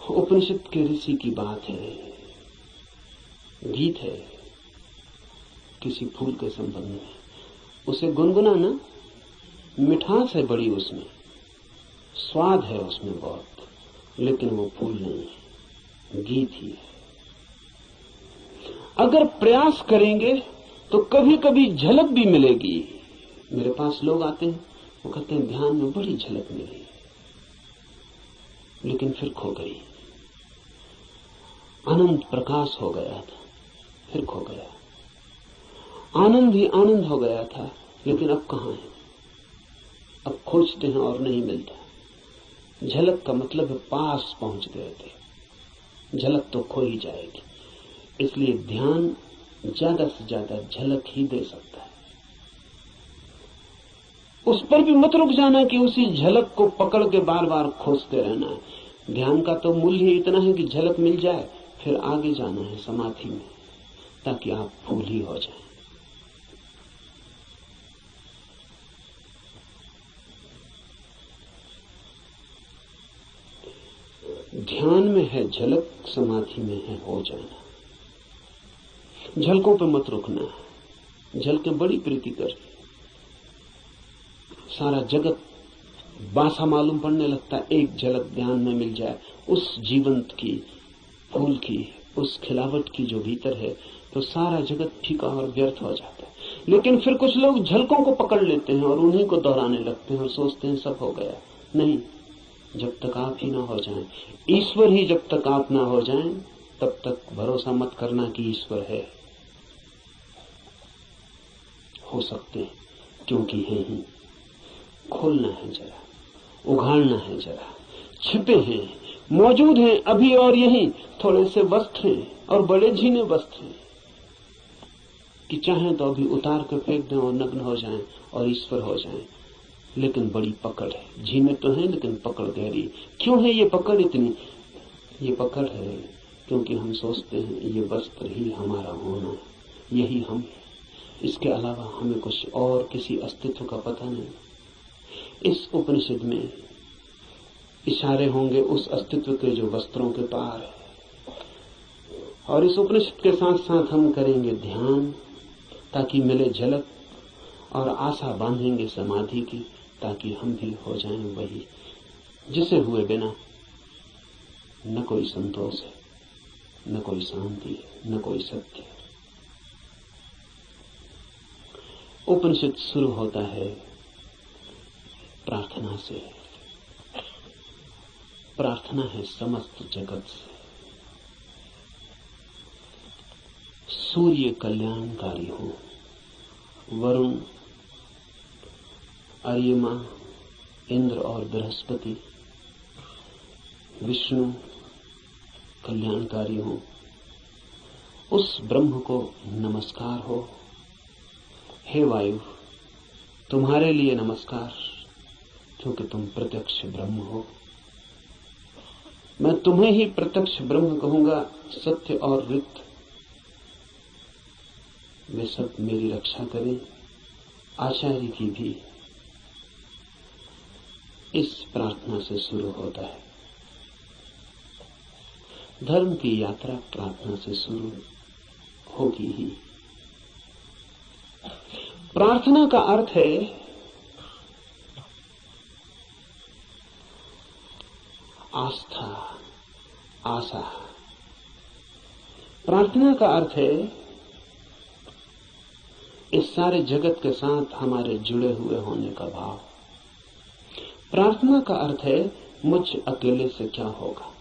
उपनिषद के ऋषि की बात है, गीत है किसी फूल के संबंध में, उसे गुनगुनाना, मिठास है बड़ी उसमें, स्वाद है उसमें बहुत, लेकिन वो फूल नहीं है, गीत ही है। अगर प्रयास करेंगे तो कभी कभी झलक भी मिलेगी। मेरे पास लोग आते हैं, वो कहते हैं ध्यान में बड़ी झलक मिली, लेकिन फिर खो गई। अनंत प्रकाश हो गया था, फिर खो गया। आनंद ही आनंद हो गया था, लेकिन अब कहां है? अब खोजते हैं और नहीं मिलता। झलक का मतलब है पास पहुंच गए थे, झलक तो खो ही जाएगी। इसलिए ध्यान ज्यादा से ज्यादा झलक ही दे सकता है। उस पर भी मत रुक जाना कि उसी झलक को पकड़ के बार बार खोजते रहना है। ध्यान का तो मूल्य ही इतना है कि झलक मिल जाए, फिर आगे जाना है समाधि में, ताकि आप फूल ही हो जाएं। ध्यान में है झलक, समाधि में है हो जाना। झलकों पे मत रुकना। झलकें बड़ी प्रीतिकर, सारा जगत बासा मालूम पड़ने लगता। एक झलक ध्यान में मिल जाए उस जीवंत की, फूल की, उस खिलावट की जो भीतर है, तो सारा जगत फीका और व्यर्थ हो जाता है। लेकिन फिर कुछ लोग झलकों को पकड़ लेते हैं और उन्हीं को दोहराने लगते हैं और सोचते हैं सब हो गया। नहीं, जब तक आप ही ना हो जाएं, ईश्वर ही जब तक आप ना हो जाएं, तब तक भरोसा मत करना कि ईश्वर है। हो सकते हैं, क्योंकि है ही। खोलना है जरा, उघाड़ना है जरा। छिपे हैं, मौजूद हैं अभी और यहीं। थोड़े से वस्त्र हैं और बड़े झीने वस्त्र हैं कि चाहें तो अभी उतार के फेंक दें और नग्न हो जाएं और ईश्वर हो जाएं। लेकिन बड़ी पकड़ है। झीने तो हैं लेकिन पकड़ गहरी। क्यों है ये पकड़ इतनी? ये पकड़ है क्योंकि हम सोचते हैं ये वस्त्र ही हमारा होना है, यही हम है। इसके अलावा हमें कुछ और किसी अस्तित्व का पता नहीं। इस उपनिषद में इशारे होंगे उस अस्तित्व के जो वस्त्रों के पार है। और इस उपनिषद के साथ साथ हम करेंगे ध्यान ताकि मिले झलक, और आशा बांधेंगे समाधि की ताकि हम भी हो जाएं वही जिसे हुए बिना न कोई संतोष है, न कोई शांति है, न कोई सत्य है। उपनिषद शुरू होता है प्रार्थना से। प्रार्थना है समस्त जगत से। सूर्य कल्याणकारी हो, वरुण, अर्यमा, इंद्र और बृहस्पति, विष्णु कल्याणकारी हो, उस ब्रह्म को नमस्कार हो। हे वायु, तुम्हारे लिए नमस्कार, क्योंकि तुम प्रत्यक्ष ब्रह्म हो। मैं तुम्हें ही प्रत्यक्ष ब्रह्म कहूंगा। सत्य और ऋत वे सब मेरी रक्षा करें, आचार्य की भी। इस प्रार्थना से शुरू होता है। धर्म की यात्रा प्रार्थना से शुरू होगी ही। प्रार्थना का अर्थ है आस्था, आशा। प्रार्थना का अर्थ है इस सारे जगत के साथ हमारे जुड़े हुए होने का भाव। प्रार्थना का अर्थ है मुझ अकेले से क्या होगा।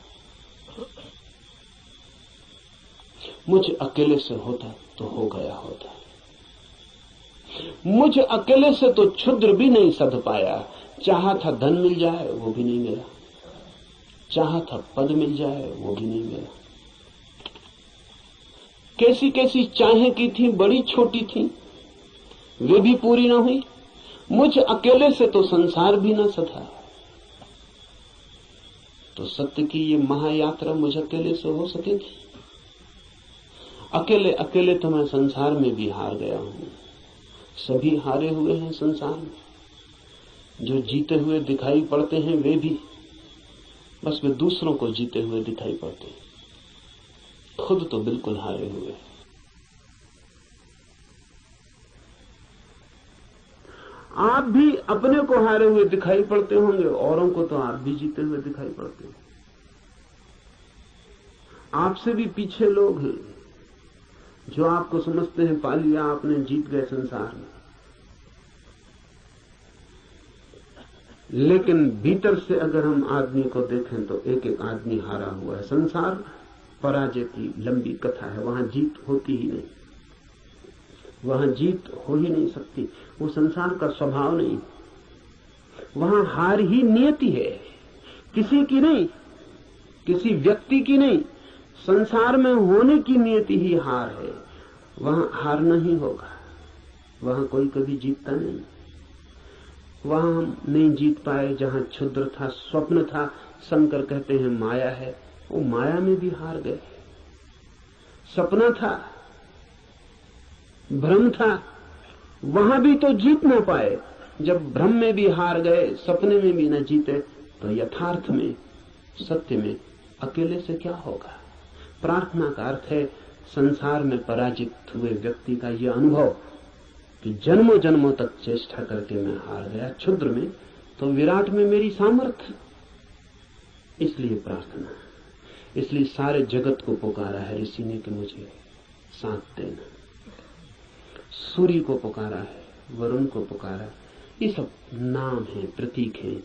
मुझ अकेले से होता तो हो गया होता। मुझ अकेले से तो क्षुद्र भी नहीं सध पाया। चाहा था धन मिल जाए वो भी नहीं मिला, चाहा था पद मिल जाए वो भी नहीं मिला। कैसी कैसी चाहें की थी, बड़ी छोटी थी, वे भी पूरी ना हुई। मुझ अकेले से तो संसार भी ना सधा। तो सत्य की ये महायात्रा मुझ अकेले से हो सकेगी? अकेले अकेले तो मैं संसार में भी हार गया हूं। सभी हारे हुए हैं संसार में। जो जीते हुए दिखाई पड़ते हैं वे भी, बस वे दूसरों को जीते हुए दिखाई पड़ते हैं, खुद तो बिल्कुल हारे हुए हैं। आप भी अपने को हारे हुए दिखाई पड़ते होंगे, औरों को तो आप भी जीते हुए दिखाई पड़ते हैं। आपसे भी पीछे लोग हैं जो आपको समझते हैं पा लिया आपने, जीत गए संसार में। लेकिन भीतर से अगर हम आदमी को देखें तो एक एक आदमी हारा हुआ है। संसार पराजय की लंबी कथा है, वहां जीत होती ही नहीं, वहां जीत हो ही नहीं सकती, वो संसार का स्वभाव नहीं। वहां हार ही नियति है, किसी की नहीं, किसी व्यक्ति की नहीं, संसार में होने की नियति ही हार है। वहां हार नहीं होगा, वहां कोई कभी जीतता नहीं। वहां हम नहीं जीत पाए जहां क्षुद्र था, स्वप्न था, शंकर कहते हैं माया है, वो माया में भी हार गए। सपना था, भ्रम था, वहां भी तो जीत ना पाए। जब भ्रम में भी हार गए, सपने में भी न जीते, तो यथार्थ में, सत्य में अकेले से क्या होगा। प्रार्थना का अर्थ है संसार में पराजित हुए व्यक्ति का यह अनुभव कि जन्मों जन्मों तक चेष्टा करके मैं हार गया, क्षुद्र में तो विराट में मेरी सामर्थ्य। इसलिए प्रार्थना, इसलिए सारे जगत को पुकारा है ऋषि ने कि मुझे साथ देना। सूर्य को पुकारा है, वरुण को पुकारा, ये सब नाम हैं, प्रतीक हैं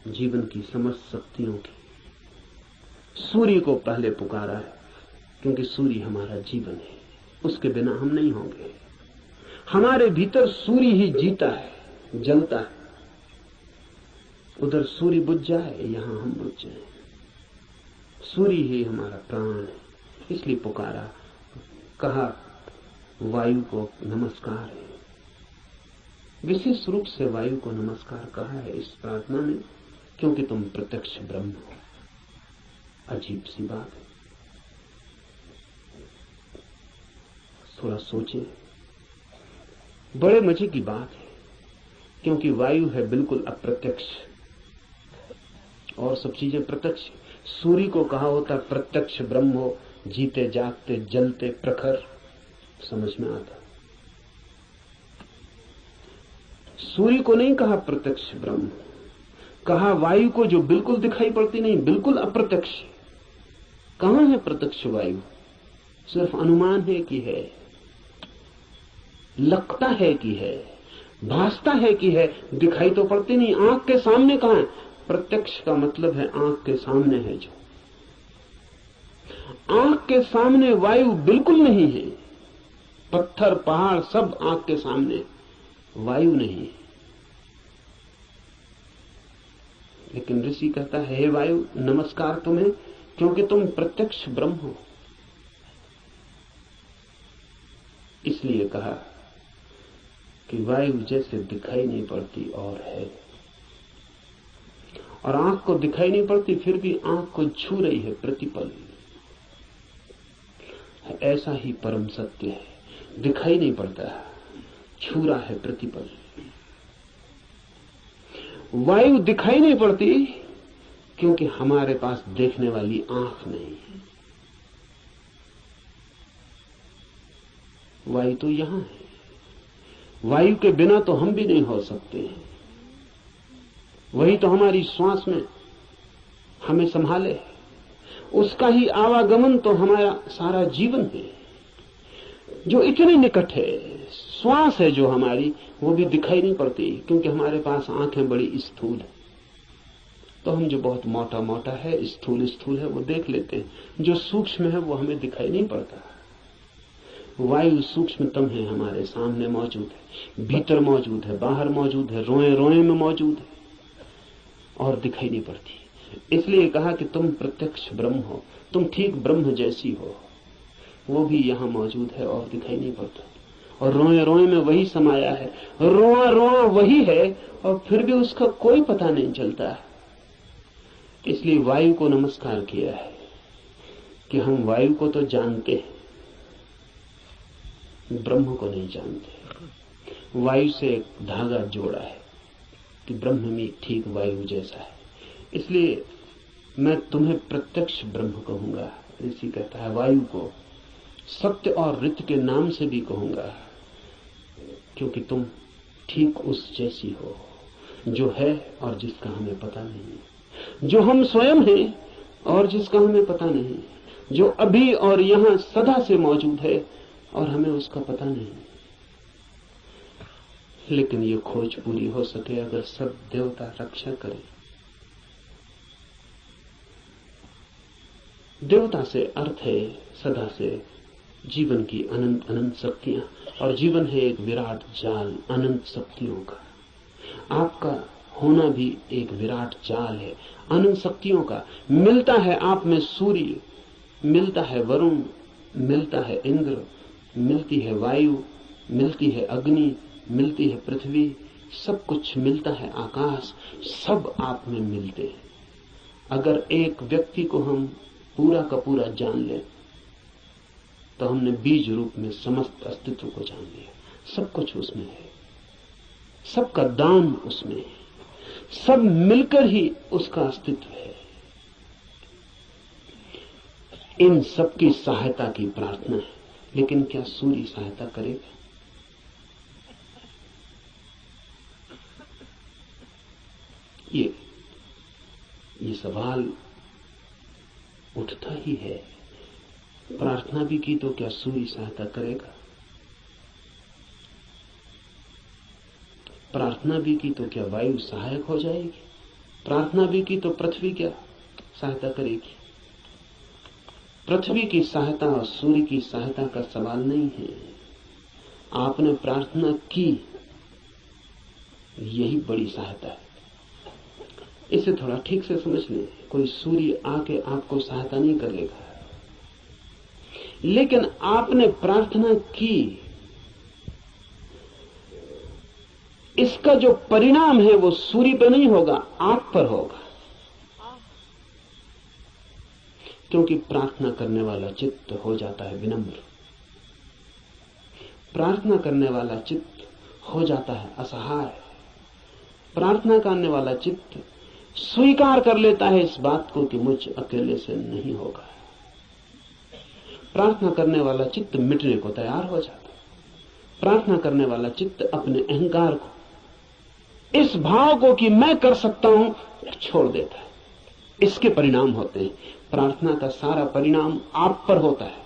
जीवन की समस्त शक्तियों की। सूर्य को पहले पुकारा है क्योंकि सूर्य हमारा जीवन है, उसके बिना हम नहीं होंगे। हमारे भीतर सूर्य ही जीता है, जलता है। उधर सूर्य बुझ जाए, यहां हम बुझ जाए। सूर्य ही हमारा प्राण है, इसलिए पुकारा। कहा वायु को नमस्कार है, विशेष रूप से वायु को नमस्कार कहा है इस प्रार्थना में, क्योंकि तुम प्रत्यक्ष ब्रह्म हो। अजीब सी बात है, थोड़ा सोचे, बड़े मजे की बात है, क्योंकि वायु है बिल्कुल अप्रत्यक्ष और सब चीजें प्रत्यक्ष। सूर्य को कहा होता प्रत्यक्ष ब्रह्म हो, जीते जागते जलते प्रखर, समझ में आता। सूर्य को नहीं कहा प्रत्यक्ष ब्रह्म, कहा वायु को जो बिल्कुल दिखाई पड़ती नहीं, बिल्कुल अप्रत्यक्ष। कहां है प्रत्यक्ष वायु? सिर्फ अनुमान है कि है, लगता है कि है, भासता है कि है, दिखाई तो पड़ती नहीं। आंख के सामने कहां है? प्रत्यक्ष का मतलब है आंख के सामने है। जो आंख के सामने वायु बिल्कुल नहीं है, पत्थर पहाड़ सब आंख के सामने, वायु नहीं है। लेकिन ऋषि कहता है हे वायु नमस्कार तुम्हें, क्योंकि तुम प्रत्यक्ष ब्रह्म हो। इसलिए कहा कि वायु जैसे दिखाई नहीं पड़ती और है, और आंख को दिखाई नहीं पड़ती फिर भी आंख को छू रही है प्रतिपल। ऐसा ही परम सत्य है, दिखाई नहीं पड़ता, छू रहा है प्रतिपल। वायु दिखाई नहीं पड़ती क्योंकि हमारे पास देखने वाली आंख नहीं है। वायु तो यहां है, वायु के बिना तो हम भी नहीं हो सकते। वही तो हमारी श्वास में हमें संभाले, उसका ही आवागमन तो हमारा सारा जीवन है, जो इतने निकट है। श्वास है जो हमारी, वो भी दिखाई नहीं पड़ती क्योंकि हमारे पास आंखें बड़ी स्थूल है। तो हम जो बहुत मोटा मोटा है, स्थूल स्थूल है, वो देख लेते हैं। जो सूक्ष्म है वो हमें दिखाई नहीं पड़ता। वायु सूक्ष्मतम है, हमारे सामने मौजूद है, भीतर मौजूद है, बाहर मौजूद है, रोए रोए में मौजूद है और दिखाई नहीं पड़ती। इसलिए कहा कि तुम प्रत्यक्ष ब्रह्म हो, तुम ठीक ब्रह्म जैसी हो। वो भी यहां मौजूद है और दिखाई नहीं पड़ता, और रोए रोए में वही समाया है, रोआ रोआ वही है, और फिर भी उसका कोई पता नहीं चलता। इसलिए वायु को नमस्कार किया है कि हम वायु को तो जानते हैं, ब्रह्म को नहीं जानते। वायु से एक धागा जोड़ा है कि ब्रह्म में ठीक वायु जैसा है। इसलिए मैं तुम्हें प्रत्यक्ष ब्रह्म कहूंगा। ऋषि कहता है वायु को सत्य और ऋत के नाम से भी कहूंगा, क्योंकि तुम ठीक उस जैसी हो जो है और जिसका हमें पता नहीं, जो हम स्वयं हैं और जिसका हमें पता नहीं, जो अभी और यहां सदा से मौजूद है और हमें उसका पता नहीं। लेकिन ये खोज पूरी हो सके अगर सब देवता रक्षा करें। देवता से अर्थ है सदा से जीवन की अनंत अनंत शक्तियां, और जीवन है एक विराट जाल अनंत शक्तियों का। आपका होना भी एक विराट जाल है अनंत शक्तियों का। मिलता है आप में सूर्य, मिलता है वरुण, मिलता है इंद्र, मिलती है वायु, मिलती है अग्नि, मिलती है पृथ्वी, सब कुछ मिलता है आकाश, सब आप में मिलते हैं। अगर एक व्यक्ति को हम पूरा का पूरा जान लें तो हमने बीज रूप में समस्त अस्तित्व को जान लिया। सब कुछ उसमें है, सबका दान उसमें है, सब मिलकर ही उसका अस्तित्व है। इन सब की सहायता की प्रार्थना है। लेकिन क्या सूर्य सहायता करेगा? ये सवाल उठता ही है। प्रार्थना भी की तो क्या सूर्य सहायता करेगा? प्रार्थना भी की तो क्या वायु सहायक हो जाएगी? प्रार्थना भी की तो पृथ्वी क्या सहायता करेगी? पृथ्वी की सहायता और सूर्य की सहायता का सवाल नहीं है। आपने प्रार्थना की, यही बड़ी सहायता है। इसे थोड़ा ठीक से समझ लें। कोई सूर्य आके आपको सहायता नहीं करेगा, लेकिन आपने प्रार्थना की, इसका जो परिणाम है वो सूर्य पर नहीं होगा, आप पर होगा। क्योंकि प्रार्थना करने वाला चित्त हो जाता है विनम्र, प्रार्थना करने वाला चित्त हो जाता है असहाय, प्रार्थना करने वाला चित्त स्वीकार कर लेता है इस बात को कि मुझ अकेले से नहीं होगा। प्रार्थना करने वाला चित्त मिटने को तैयार हो जाता है। प्रार्थना करने वाला चित्त अपने अहंकार को, इस भाव को कि मैं कर सकता हूं, छोड़ देता है। इसके परिणाम होते हैं। प्रार्थना का सारा परिणाम आप पर होता है।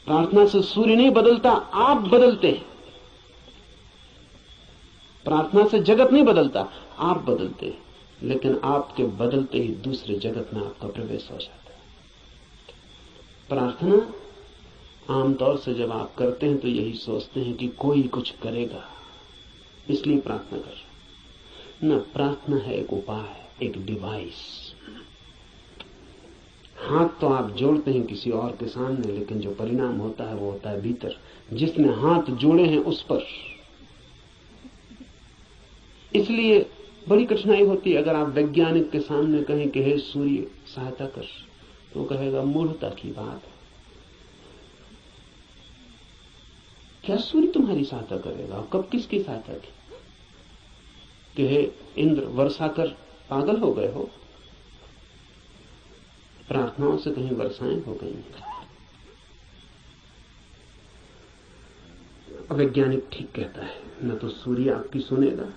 प्रार्थना से सूर्य नहीं बदलता, आप बदलते हैं। प्रार्थना से जगत नहीं बदलता, आप बदलते हैं। लेकिन आपके बदलते ही दूसरे जगत में आपका प्रवेश हो जाता है। प्रार्थना आमतौर से जब आप करते हैं तो यही सोचते हैं कि कोई कुछ करेगा, इसलिए प्रार्थना कर रहे हैं। न, प्रार्थना है एक उपाय, एक डिवाइस। हाथ तो आप जोड़ते हैं किसी और के सामने, लेकिन जो परिणाम होता है वो होता है भीतर, जिसने हाथ जोड़े हैं उस पर। इसलिए बड़ी कठिनाई होती है अगर आप वैज्ञानिक के सामने कहें कि हे सूर्य सहायता कर, तो कहेगा मूढ़ता की बात है। क्या सूर्य तुम्हारी सहायता करेगा? कब किसकी सहायता की? कि हे इंद्र वर्षा कर, पागल हो गए हो? प्रार्थनाओं से कहीं वर्षाएं हो गई हैं। वैज्ञानिक ठीक कहता है, न तो सूर्य आपकी सुनेगा,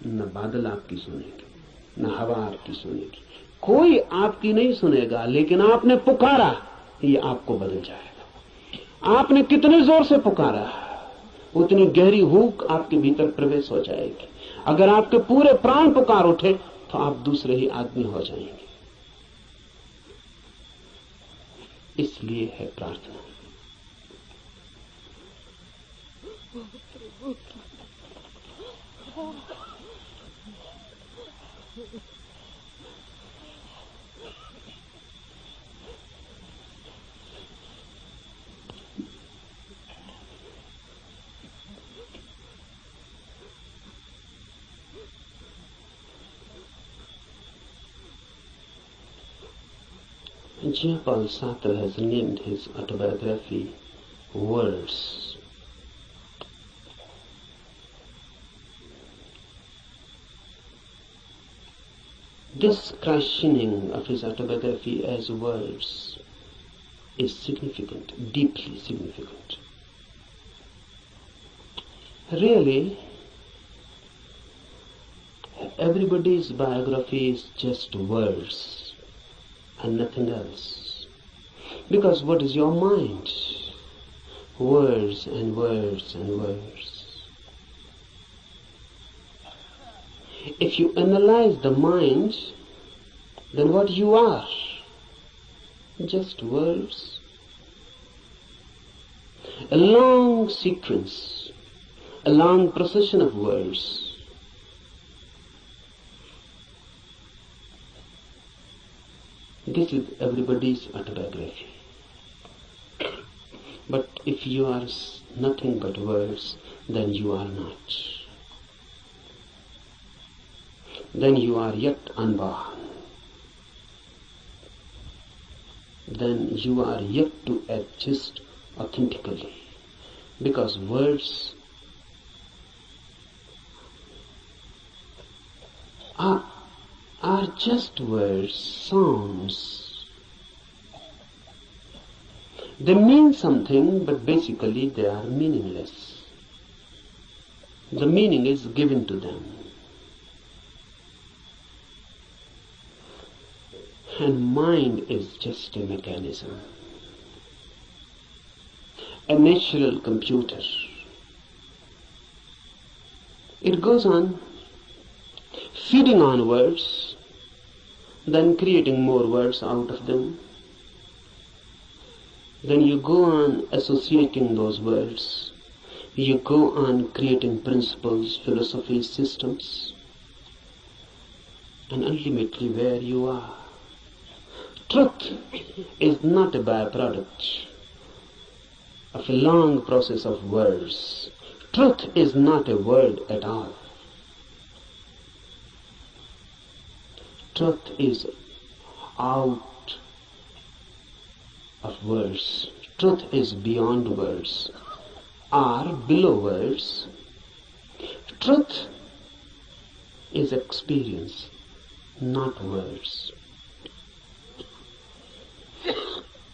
न बादल आपकी सुनेगी, न हवा आपकी सुनेगी, कोई आपकी नहीं सुनेगा। लेकिन आपने पुकारा, ये आपको बदल जाएगा। आपने कितने जोर से पुकारा, उतनी गहरी हूक आपके भीतर प्रवेश हो जाएगी। अगर आपके पूरे प्राण पुकार उठे तो आप दूसरे ही आदमी हो जाएंगे। इसलिए है प्रार्थना। Jean-Paul Sartre has named his autobiography Words. This christening of his autobiography as Words is significant, deeply significant. Really, everybody's biography is just words and nothing else. Because what is your mind? words and words and words. If you analyze the mind, then what you are? Just words. A long sequence, a long procession of words. This is everybody's autobiography. But if you are nothing but words, then you are not. Then you are yet unborn. Then you are yet to exist authentically. Because words are just words, sounds. They mean something, but basically they are meaningless. The meaning is given to them. And mind is just a mechanism, a natural computer. It goes on feeding on words, then creating more words out of them. Then you go on associating those words. You go on creating principles, philosophies, systems. And ultimately where you are. Truth is not a byproduct of a long process of words. Truth is not a word at all. Truth is out of words. Truth is beyond words, or below words. Truth is experience, not words.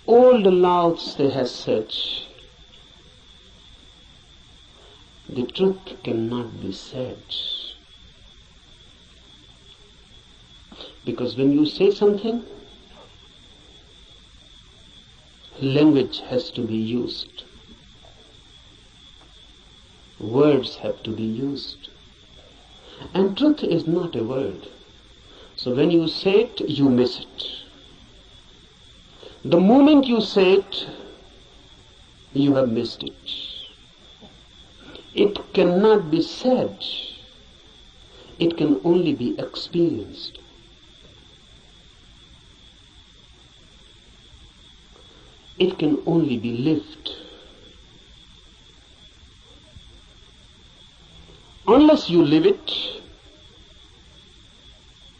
Old Lao Tse has said, the truth cannot be said. Because when you say something, language has to be used. Words have to be used. And truth is not a word. So when you say it, you miss it. The moment you say it, you have missed it. It cannot be said. It can only be experienced. It can only be lived. Unless you live it,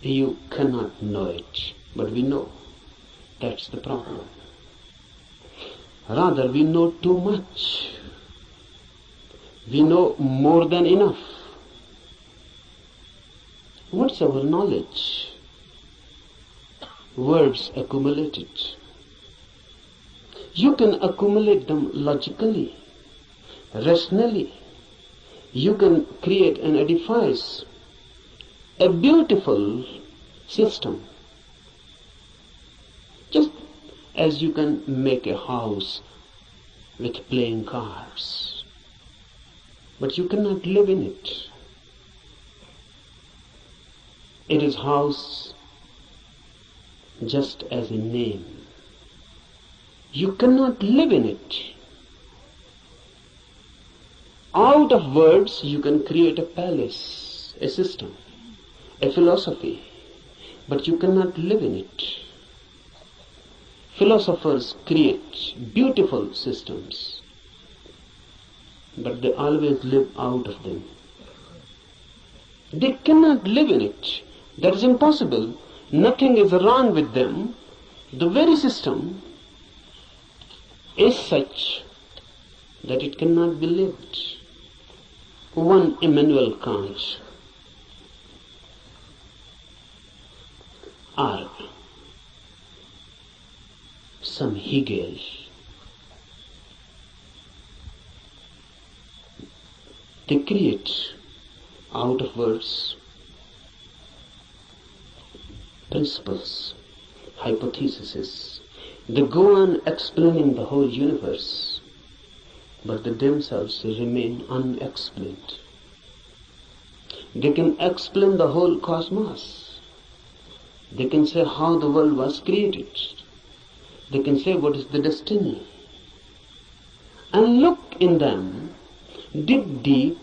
you cannot know it. But we know. That's the problem. Rather, we know too much. We know more than enough. What's our knowledge? Words accumulated. You can accumulate them logically, rationally. You can create and edifice a beautiful system. Just as you can make a house with playing cards. But you cannot live in it. It is house just as a name. You cannot live in it. Out of words you can create a palace, a system, a philosophy, but you cannot live in it. Philosophers create beautiful systems, but they always live out of them. They cannot live in it. That is impossible. Nothing is wrong with them. The very system is such that it cannot be lived. One Immanuel Kant, or some Hegel, they create out of words principles, hypotheses. They go on explaining the whole universe. but they themselves remain unexplained. They can explain the whole cosmos. They can say how the world was created. They can say what is the destiny. And look in them, dig deep,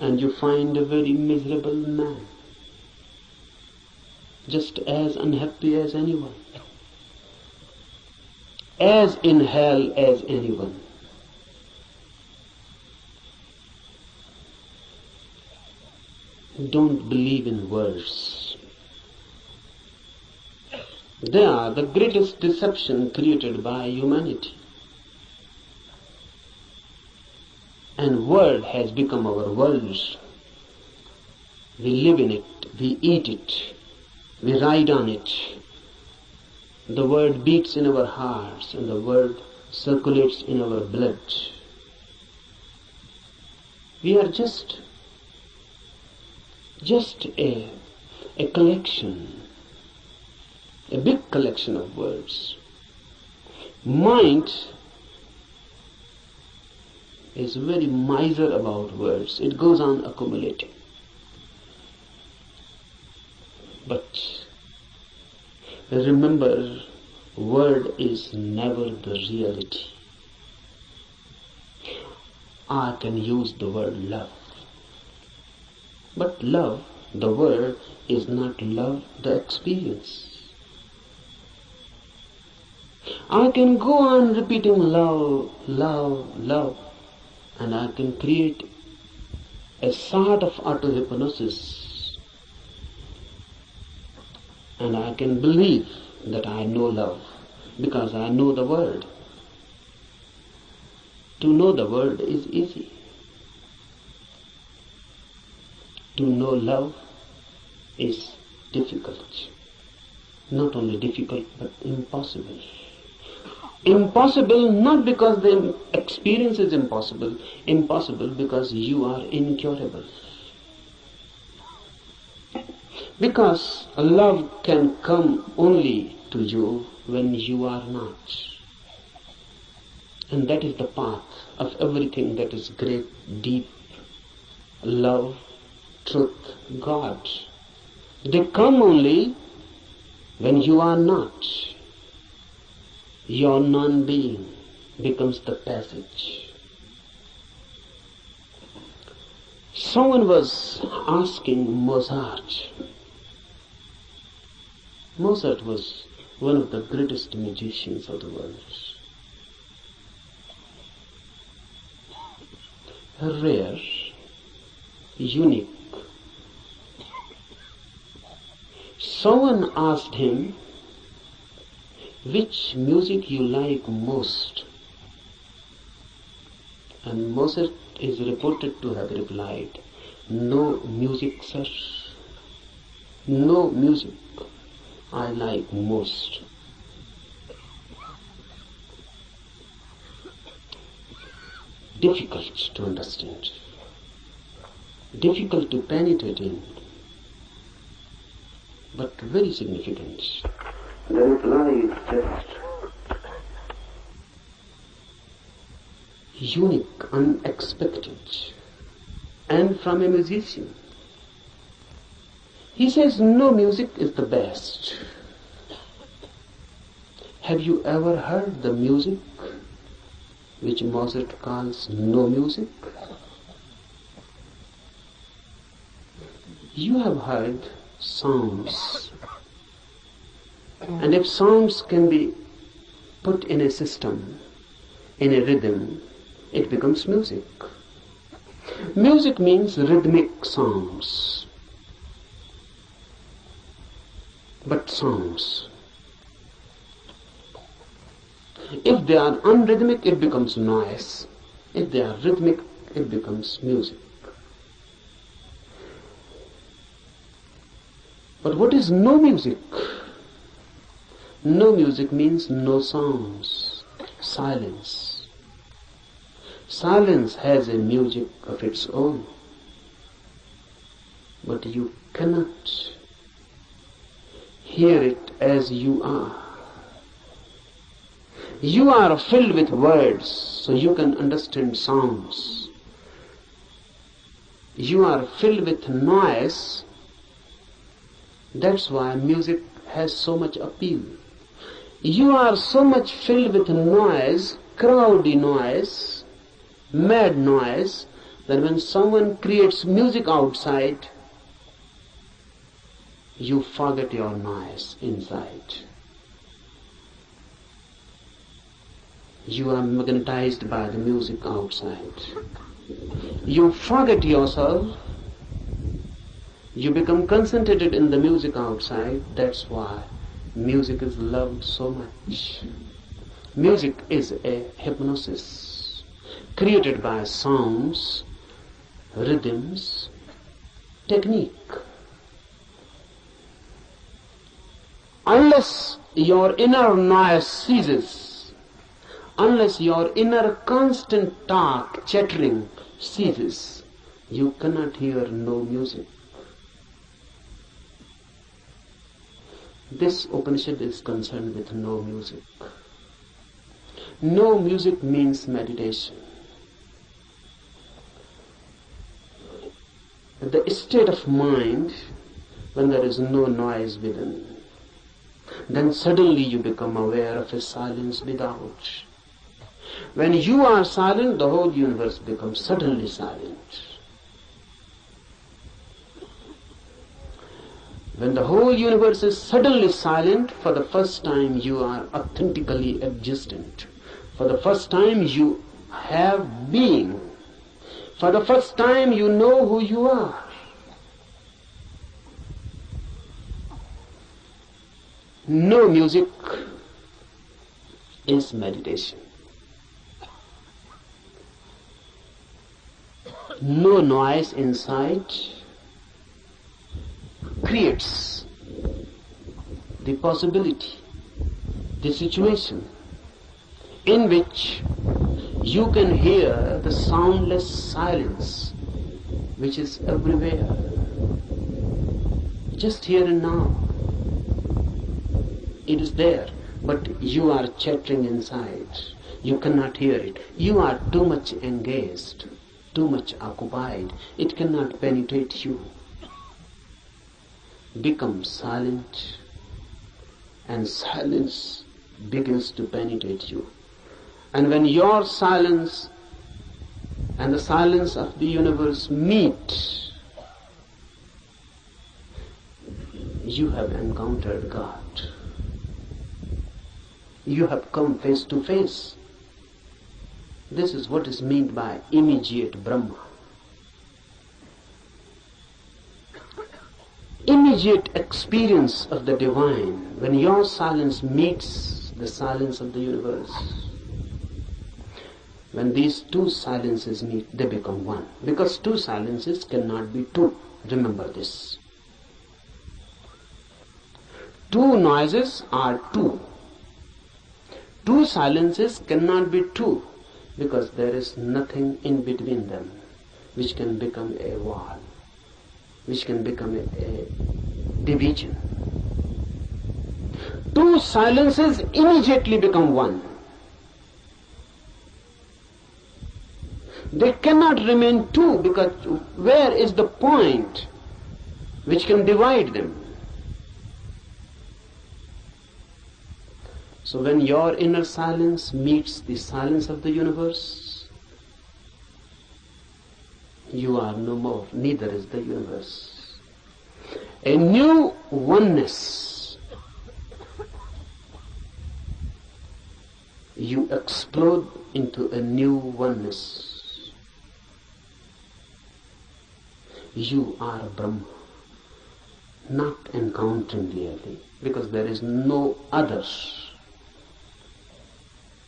and you find a very miserable man, just as unhappy as anyone, as in hell as anyone. Don't believe in words. They are the greatest deception created by humanity. And word has become our world. We live in it, we eat it, we ride on it. The word beats in our hearts and the word circulates in our blood. We are just a collection, a big collection of words. Mind is very miser about words. It goes on accumulating. But remember, word is never the reality. I can use the word love. But love, the word, is not love, the experience. I can go on repeating love, love, love, and I can create a sort of auto-hypnosis, and I can believe that I know love because I know the word. To know the word is easy. To know love is difficult. Not only difficult, but impossible. Impossible not because the experience is impossible. Impossible because you are incurable. Because love can come only to you when you are not. And that is the path of everything that is great, deep. Love, truth, God. They come only when you are not. Your non-being becomes the passage. Someone was asking Mozart. Mozart was one of the greatest musicians of the world. Rare, unique. Someone asked him, which music you like most? And Mozart is reported to have replied, no music, sir. No music I like most. Difficult to understand, difficult to penetrate in, but very significant. The reply is just unique, unexpected, and from a musician. He says no music is the best. Have you ever heard the music which Mozart calls no music? You have heard sounds. And if sounds can be put in a system, in a rhythm, it becomes music. Music means rhythmic sounds. But sounds, if they are unrhythmic, it becomes noise. If they are rhythmic, it becomes music. But what is no music? No music means no sounds, silence. Silence has a music of its own, but you cannot hear it as you are. You are filled with words, so you can understand sounds. You are filled with noise. That's why music has so much appeal. You are so much filled with noise, crowdy noise, mad noise, that when someone creates music outside, you forget your noise inside. You are magnetized by the music outside. You forget yourself. You become concentrated in the music outside. That's why music is loved so much. Music is a hypnosis created by sounds, rhythms, technique. Unless your inner noise ceases, unless your inner constant talk, chattering ceases, you cannot hear no music. This Upanishad is concerned with no music. No music means meditation. The state of mind when there is no noise within, then suddenly you become aware of a silence without. When you are silent, the whole universe becomes suddenly silent. When the whole universe is suddenly silent, for the first time you are authentically existent. For the first time you have being. For the first time you know who you are. No music is meditation. No noise inside creates the possibility, the situation in which you can hear the soundless silence which is everywhere, just here and now. It is there, but you are chattering inside. You cannot hear it. You are too much engaged, too much occupied. It cannot penetrate you. Become silent, and silence begins to penetrate you. And when your silence and the silence of the universe meet, you have encountered God. You have come face to face. This is what is meant by immediate Brahma. Immediate experience of the divine, when your silence meets the silence of the universe. When these two silences meet, they become one. Because two silences cannot be two. Remember this. Two noises are two. Two silences cannot be two, because there is nothing in between them which can become a wall, which can become a division. Two silences immediately become one. They cannot remain two, because where is the point which can divide them? So when your inner silence meets the silence of the universe, you are no more, neither is the universe. A new oneness. You explode into a new oneness. You are Brahma, not encountering really, because there is no other.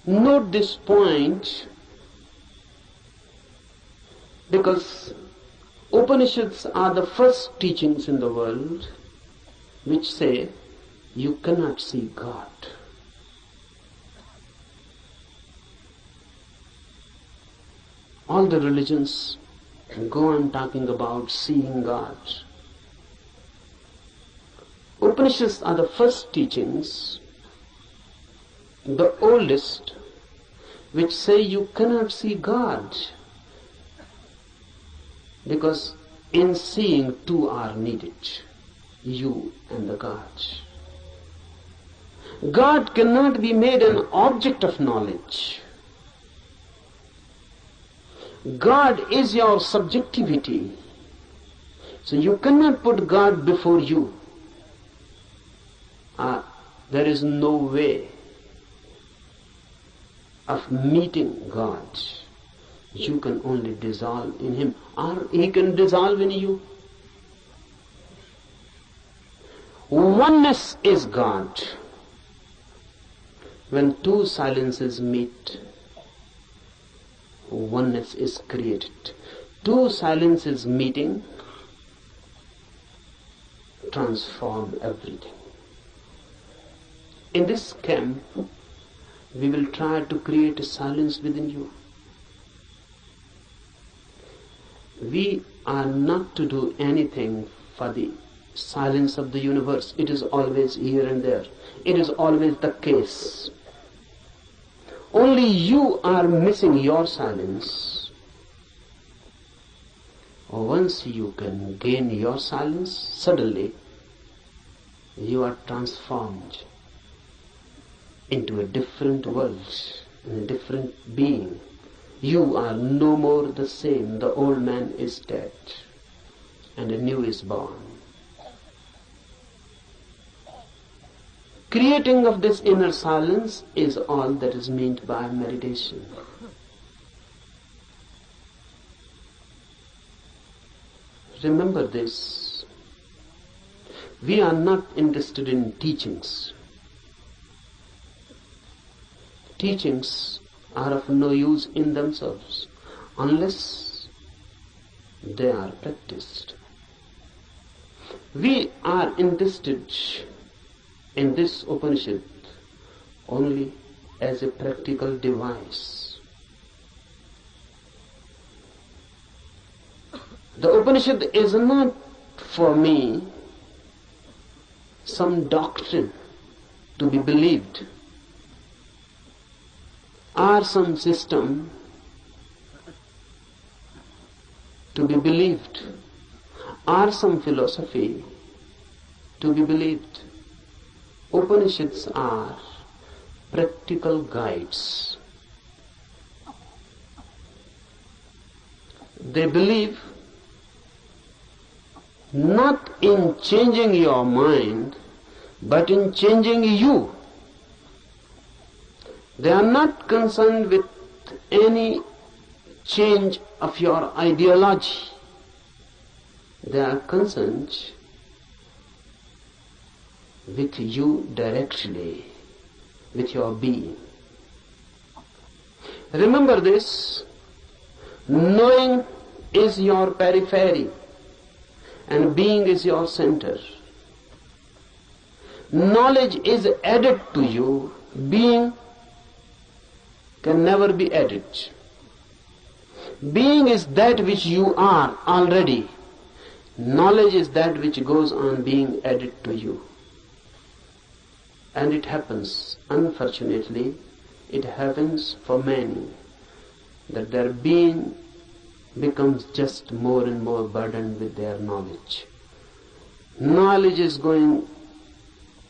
Note this point, because Upanishads are the first teachings in the world which say you cannot see God. All the religions go on talking about seeing God. Upanishads are the first teachings the oldest, which say you cannot see God, because in seeing two are needed, you and the God. God cannot be made an object of knowledge. God is your subjectivity. So you cannot put God before you. There is no way of meeting God. You can only dissolve in Him, or He can dissolve in you. Oneness is God. When two silences meet, oneness is created. Two silences meeting transform everything. In this camp, we will try to create a silence within you. We are not to do anything for the silence of the universe. It is always here and there. It is always the case. Only you are missing your silence. Once you can gain your silence, suddenly you are transformed into a different world, in a different being. You are no more the same. The old man is dead and a new is born. Creating of this inner silence is all that is meant by meditation. Remember this. We are not interested in teachings. Teachings are of no use in themselves unless they are practiced. We are interested in this Upanishad only as a practical device. The Upanishad is not for me some doctrine to be believed, or some system to be believed, or some philosophy to be believed. Upanishads are practical guides. They believe not in changing your mind, but in changing you. They are not concerned with any change of your ideology. They are concerned with you directly, with your being. Remember this, knowing is your periphery and being is your center. Knowledge is added to you, being can never be added. Being is that which you are already. Knowledge is that which goes on being added to you. And it happens, unfortunately, it happens for many, that their being becomes just more and more burdened with their knowledge. Knowledge is going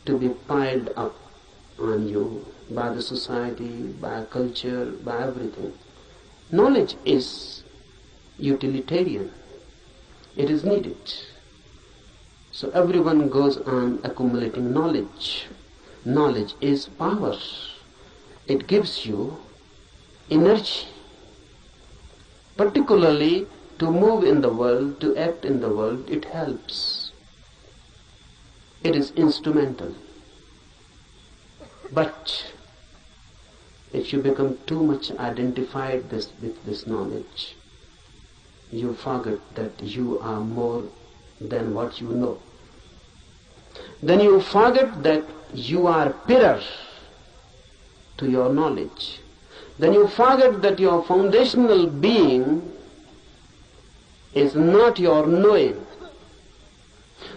to be piled up on you by the society, by culture, by everything. Knowledge is utilitarian. It is needed. So everyone goes on accumulating knowledge. Knowledge is power. It gives you energy, particularly to move in the world, to act in the world. It helps. It is instrumental. But if you become too much identified with this knowledge, you forget that you are more than what you know. Then you forget that you are pillars to your knowledge. Then you forget that your foundational being is not your knowing.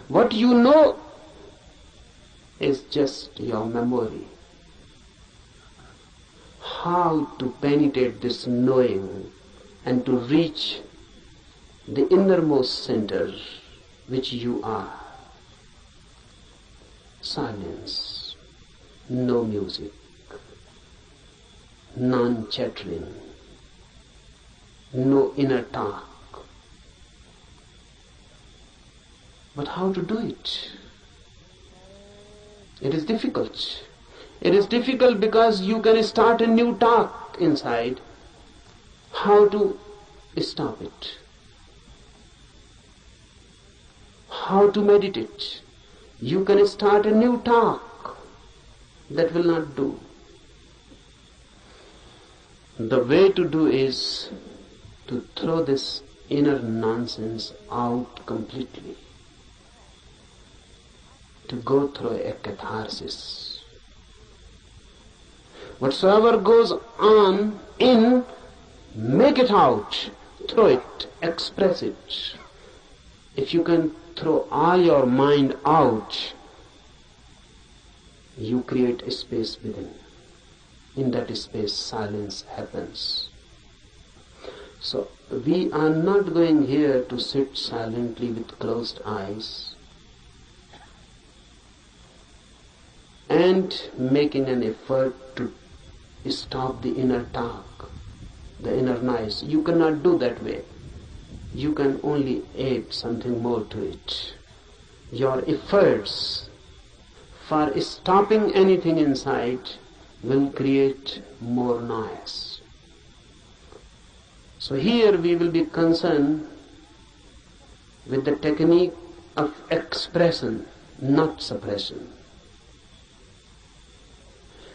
What you know is just your memory. how to penetrate this knowing and to reach the innermost center which you are. Silence, no music, non-chattering, no inner talk. But how to do it? It is difficult. It is difficult because you can start a new talk inside. How to stop it? How to meditate? You can start a new talk. That will not do. The way to do is to throw this inner nonsense out completely. To go through a catharsis. Whatsoever goes on in, make it out, throw it, express it. If you can throw all your mind out, you create a space within. In that space, silence happens. So, we are not going here to sit silently with closed eyes and making an effort to stop the inner talk, the inner noise. You cannot do that way. You can only add something more to it. Your efforts for stopping anything inside will create more noise. So here we will be concerned with the technique of expression, not suppression.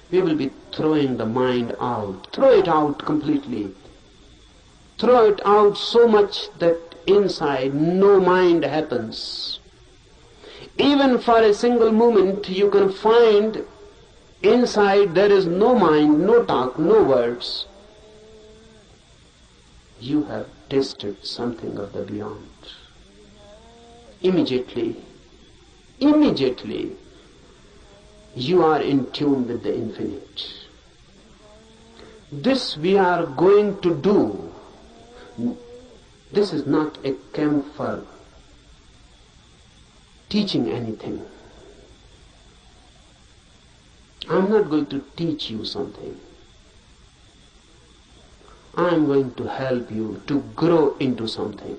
We will be throwing the mind out. Throw it out completely. Throw it out so much that inside no mind happens. Even for a single moment you can find inside there is no mind, no talk, no words. You have tasted something of the beyond. Immediately, you are in tune with the infinite. This we are going to do. This is not a camp for teaching anything. I am not going to teach you something. I am going to help you to grow into something,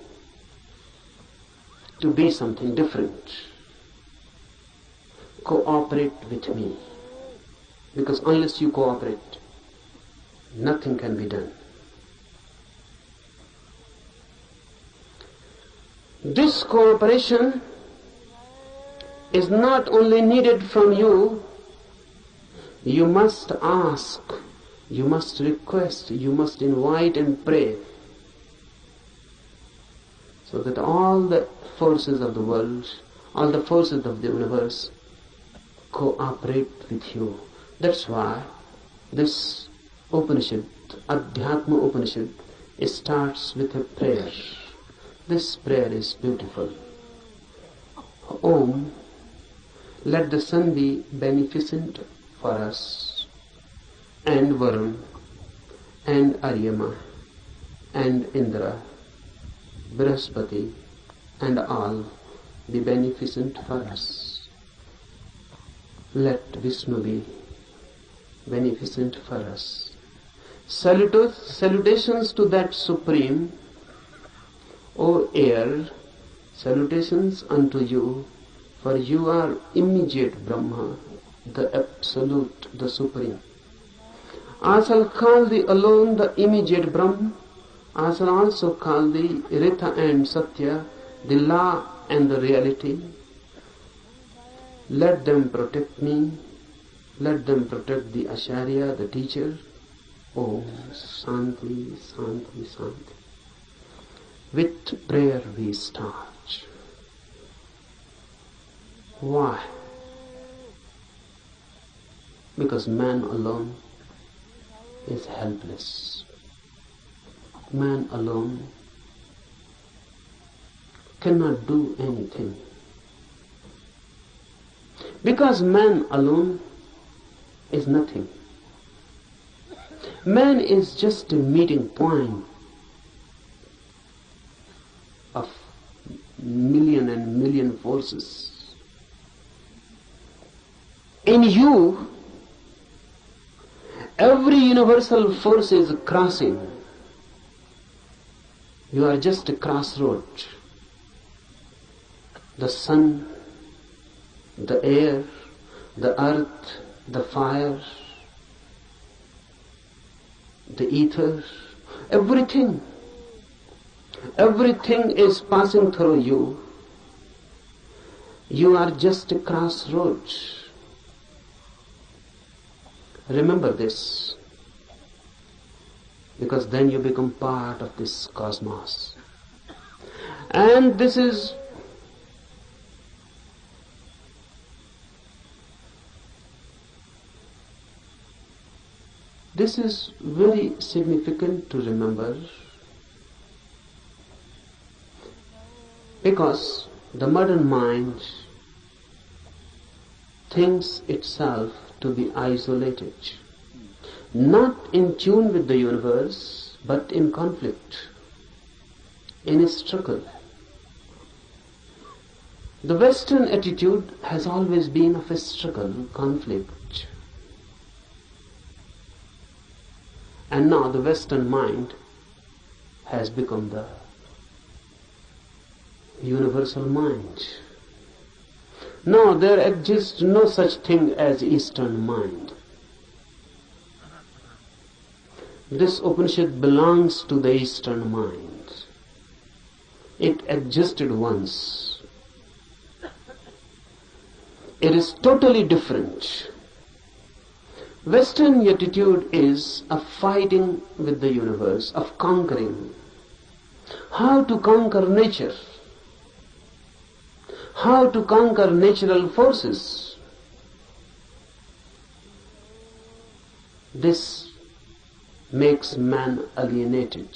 to be something different. Cooperate with me, because unless you cooperate, nothing can be done. This cooperation is not only needed from you, you must ask, you must request, you must invite and pray, so that all the forces of the world, all the forces of the universe cooperate with you. That's why this Upanishad, Adhyatma Upanishad, starts with a prayer. This prayer is beautiful. Om, let the sun be beneficent for us, and Varun, and Aryama, and Indra, Brihaspati, and all be beneficent for us. Let Vishnu be beneficent for us. Salutations to that Supreme, O air, salutations unto you, for you are immediate Brahma, the Absolute, the Supreme. I shall call thee alone the immediate Brahma. I shall also call thee Ritha and Satya, the law and the reality. Let them protect me. Let them protect the Acharya, the teacher. Om Shanti, Shanti, Shanti. With prayer we start. Why? Because man alone is helpless. Man alone cannot do anything. Because man alone is nothing. Man is just a meeting point of million and million forces. In you, every universal force is crossing. You are just a crossroad. The sun, the air, the earth, the fire, the ether, everything is passing through you. You are just a crossroads. Remember this, because then you become part of this cosmos. And this is very significant to remember, because the modern mind thinks itself to be isolated, not in tune with the universe, but in conflict, in a struggle. The Western attitude has always been of a struggle, conflict. And now the Western mind has become the universal mind. Now there exists no such thing as Eastern mind. This Upanishad belongs to the Eastern mind. It existed once. It is totally different. Western attitude is of fighting with the universe, of conquering. How to conquer nature? How to conquer natural forces? This makes man alienated.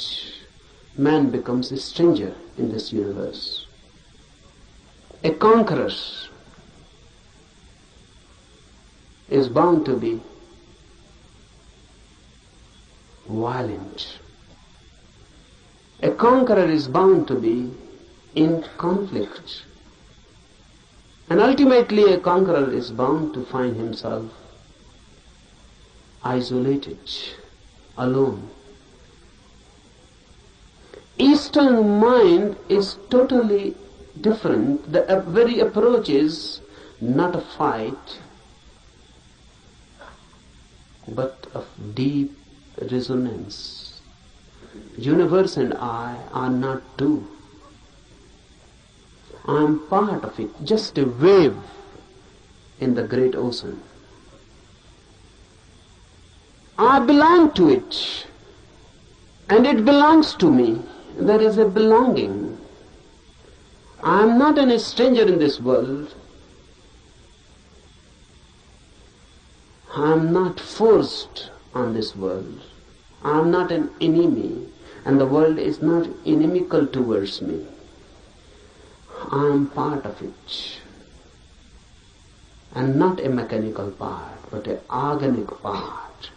Man becomes a stranger in this universe. A conqueror is bound to be violent. A conqueror is bound to be in conflict. And ultimately a conqueror is bound to find himself isolated, alone. Eastern mind is totally different. The very approach is not a fight, but of deep resonance. Universe and I are not two. I am part of it, just a wave in the great ocean. I belong to it, and it belongs to me. There is a belonging. I am not a stranger in this world. I am not forced on this world. I am not an enemy, and the world is not inimical towards me. I am part of it, and not a mechanical part, but an organic part.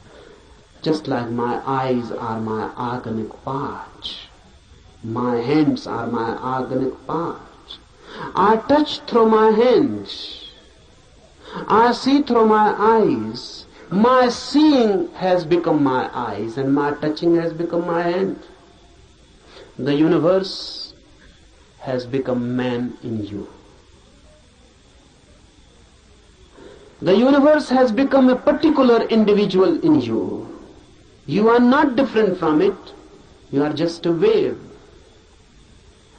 Just like my eyes are my organic part, my hands are my organic part. I touch through my hands, I see through my eyes. My seeing has become my eyes, and my touching has become my hand. The universe has become man in you. The universe has become a particular individual in you. You are not different from it. You are just a wave.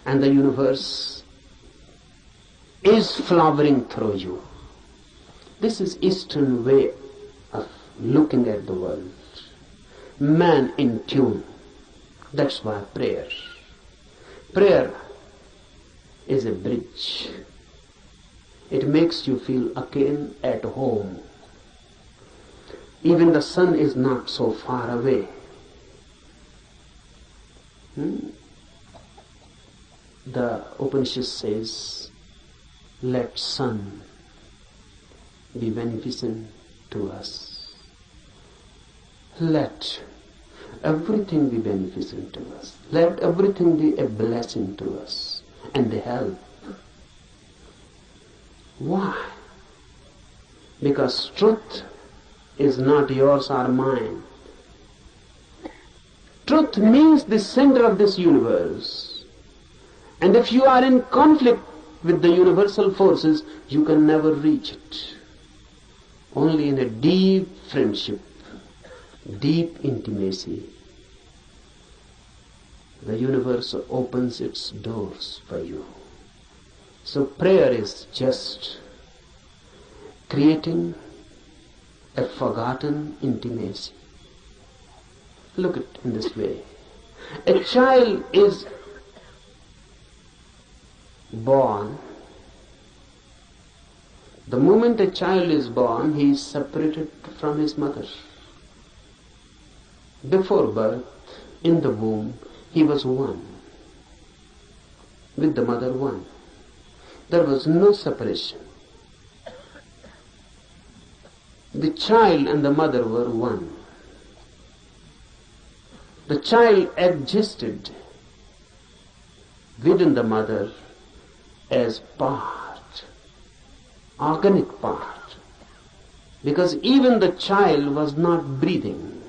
And the universe is flowering through you. This is Eastern way of looking at the world. Man in tune. That's why prayer. Prayer is a bridge. It makes you feel again at home. Even the sun is not so far away. The Upanishad says, let sun be beneficent to us. Let everything be beneficent to us. Let everything be a blessing to us and a help. Why? Because truth is not yours or mine. Truth means the center of this universe. And if you are in conflict with the universal forces, you can never reach it. Only in a deep friendship, deep intimacy, the universe opens its doors for you. So prayer is just creating a forgotten intimacy. Look at it in this way. A child is born. The moment a child is born, he is separated from his mother. Before birth, in the womb, he was one. With the mother, one. There was no separation. The child and the mother were one. The child existed within the mother as part, organic part, because even the child was not breathing.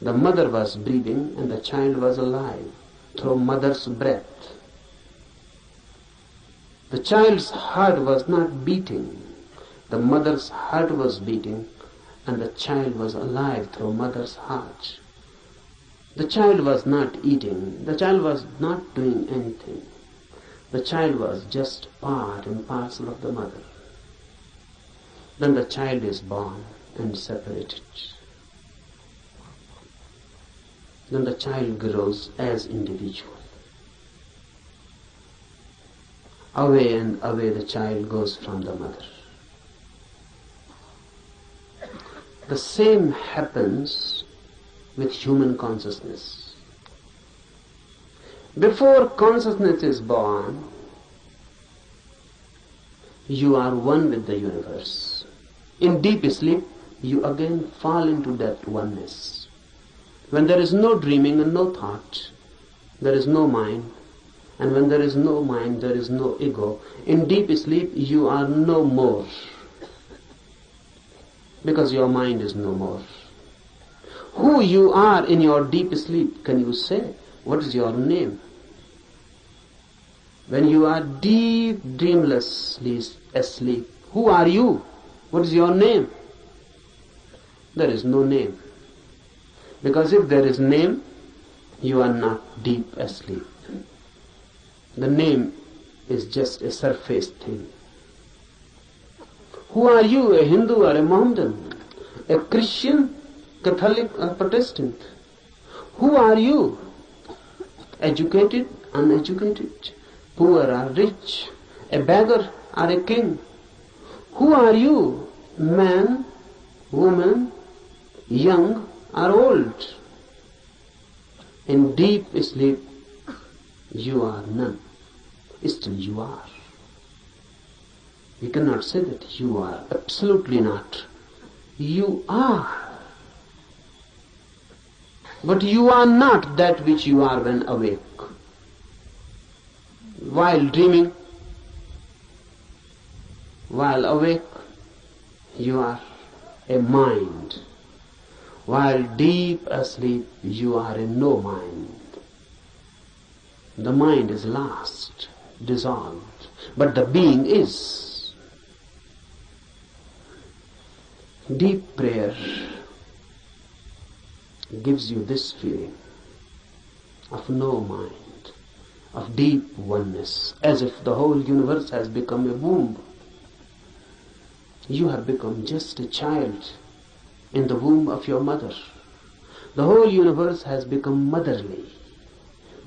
The mother was breathing and the child was alive through mother's breath. The child's heart was not beating. The mother's heart was beating and the child was alive through mother's heart. The child was not eating. The child was not doing anything. The child was just part and parcel of the mother. Then the child is born and separated. Then the child grows as individual. Away and away the child goes from the mother. The same happens with human consciousness. Before consciousness is born, you are one with the universe. In deep sleep, you again fall into that oneness. When there is no dreaming and no thought, there is no mind. And when there is no mind, there is no ego. In deep sleep, you are no more. Because your mind is no more. Who you are in your deep sleep, can you say? What is your name? When you are deep, dreamlessly asleep, who are you? What is your name? There is no name. Because if there is name, you are not deep asleep. The name is just a surface thing. Who are you, a Hindu or a Mohammedan? A Christian, Catholic or Protestant? Who are you? Educated, uneducated, poor or rich, a beggar or a king? Who are you? Man, woman, young or old? In deep sleep, you are none. Still you are. You cannot say that you are. Absolutely not. You are. But you are not that which you are when awake. While dreaming, while awake, you are a mind. While deep asleep, you are a no mind. The mind is lost, dissolved, but the being is. Deep prayer gives you this feeling of no mind, of deep oneness, as if the whole universe has become a womb. You have become just a child in the womb of your mother. The whole universe has become motherly.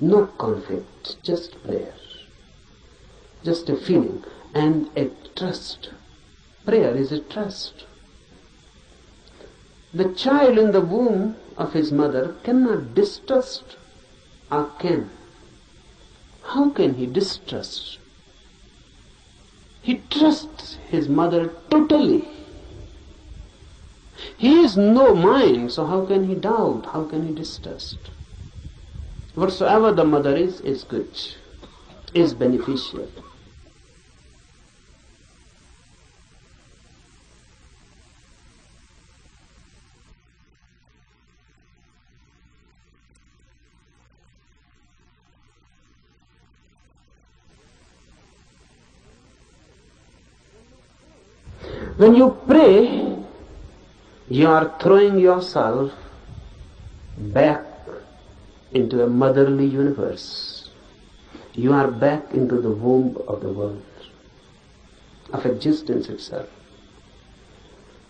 No conflict, just prayer. Just a feeling and a trust. Prayer is a trust. The child in the womb of his mother cannot distrust, or can. How can he distrust? He trusts his mother totally. He is no mind, so how can he doubt? How can he distrust? Whatsoever the mother is good, is beneficial. When you pray, you are throwing yourself back into a motherly universe. You are back into the womb of the world, of existence itself.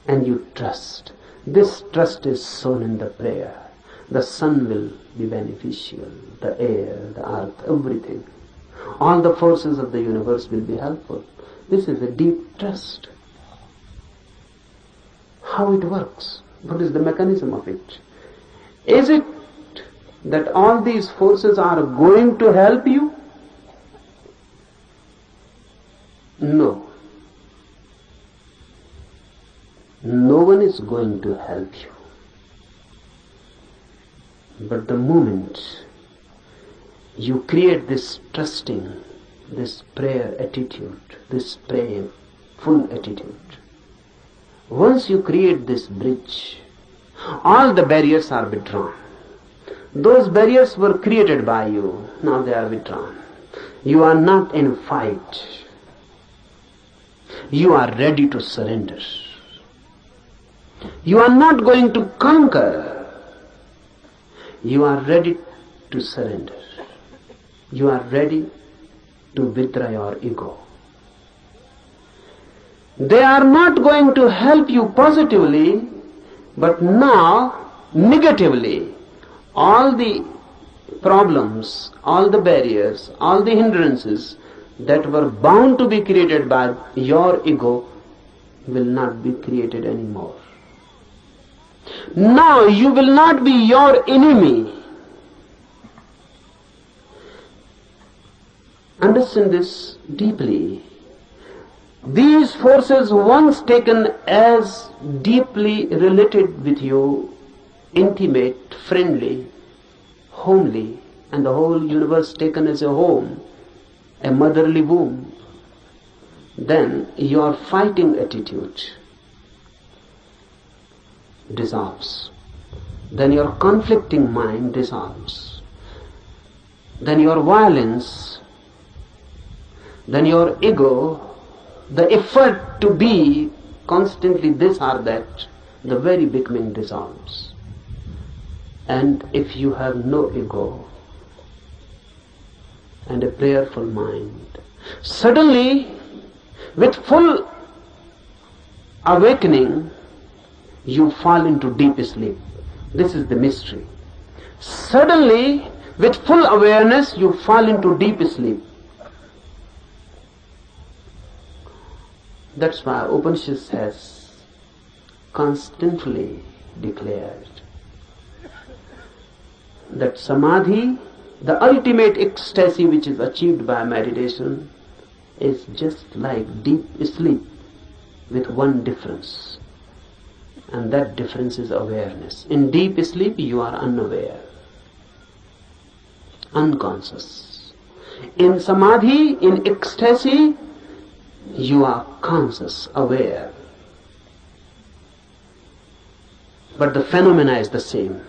And you trust. This trust is sown in the prayer. The sun will be beneficial, the air, the earth, everything. All the forces of the universe will be helpful. This is a deep trust. How it works? What is the mechanism of it? Is it that all these forces are going to help you? No. No one is going to help you. But the moment you create this trusting, this prayer attitude, this prayerful attitude, once you create this bridge, all the barriers are withdrawn. Those barriers were created by you, now they are withdrawn. You are not in fight. You are ready to surrender. You are not going to conquer. You are ready to surrender. You are ready to withdraw your ego. They are not going to help you positively, but now negatively. All the problems, all the barriers, all the hindrances that were bound to be created by your ego will not be created anymore. Now you will not be your enemy. Understand this deeply. These forces, once taken as deeply related with you, intimate, friendly, homely, and the whole universe taken as a home, a motherly womb, then your fighting attitude dissolves. Then your conflicting mind dissolves. Then your violence, then your ego, the effort to be constantly this or that, the very beginning dissolves. And if you have no ego and a prayerful mind, suddenly, with full awakening, you fall into deep sleep. This is the mystery. Suddenly, with full awareness, you fall into deep sleep. That's why Upanishad has constantly declared that samadhi, the ultimate ecstasy which is achieved by meditation, is just like deep sleep with one difference. And that difference is awareness. In deep sleep you are unaware, unconscious. In samadhi, in ecstasy, you are conscious, aware. But the phenomena is the same.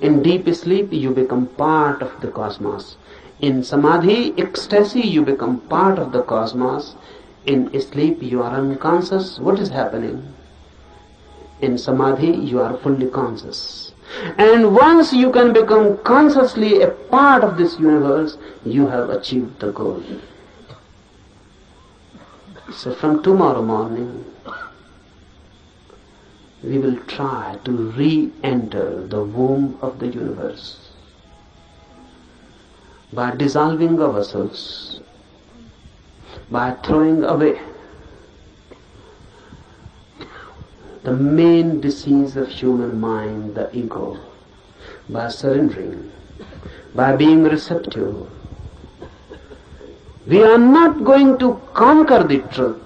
In deep sleep you become part of the cosmos. In samadhi, ecstasy, you become part of the cosmos. In sleep you are unconscious. What is happening? In samadhi you are fully conscious. And once you can become consciously a part of this universe, you have achieved the goal. So from tomorrow morning, we will try to re-enter the womb of the universe by dissolving ourselves, by throwing away the main disease of human mind, the ego, by surrendering, by being receptive. We are not going to conquer the truth.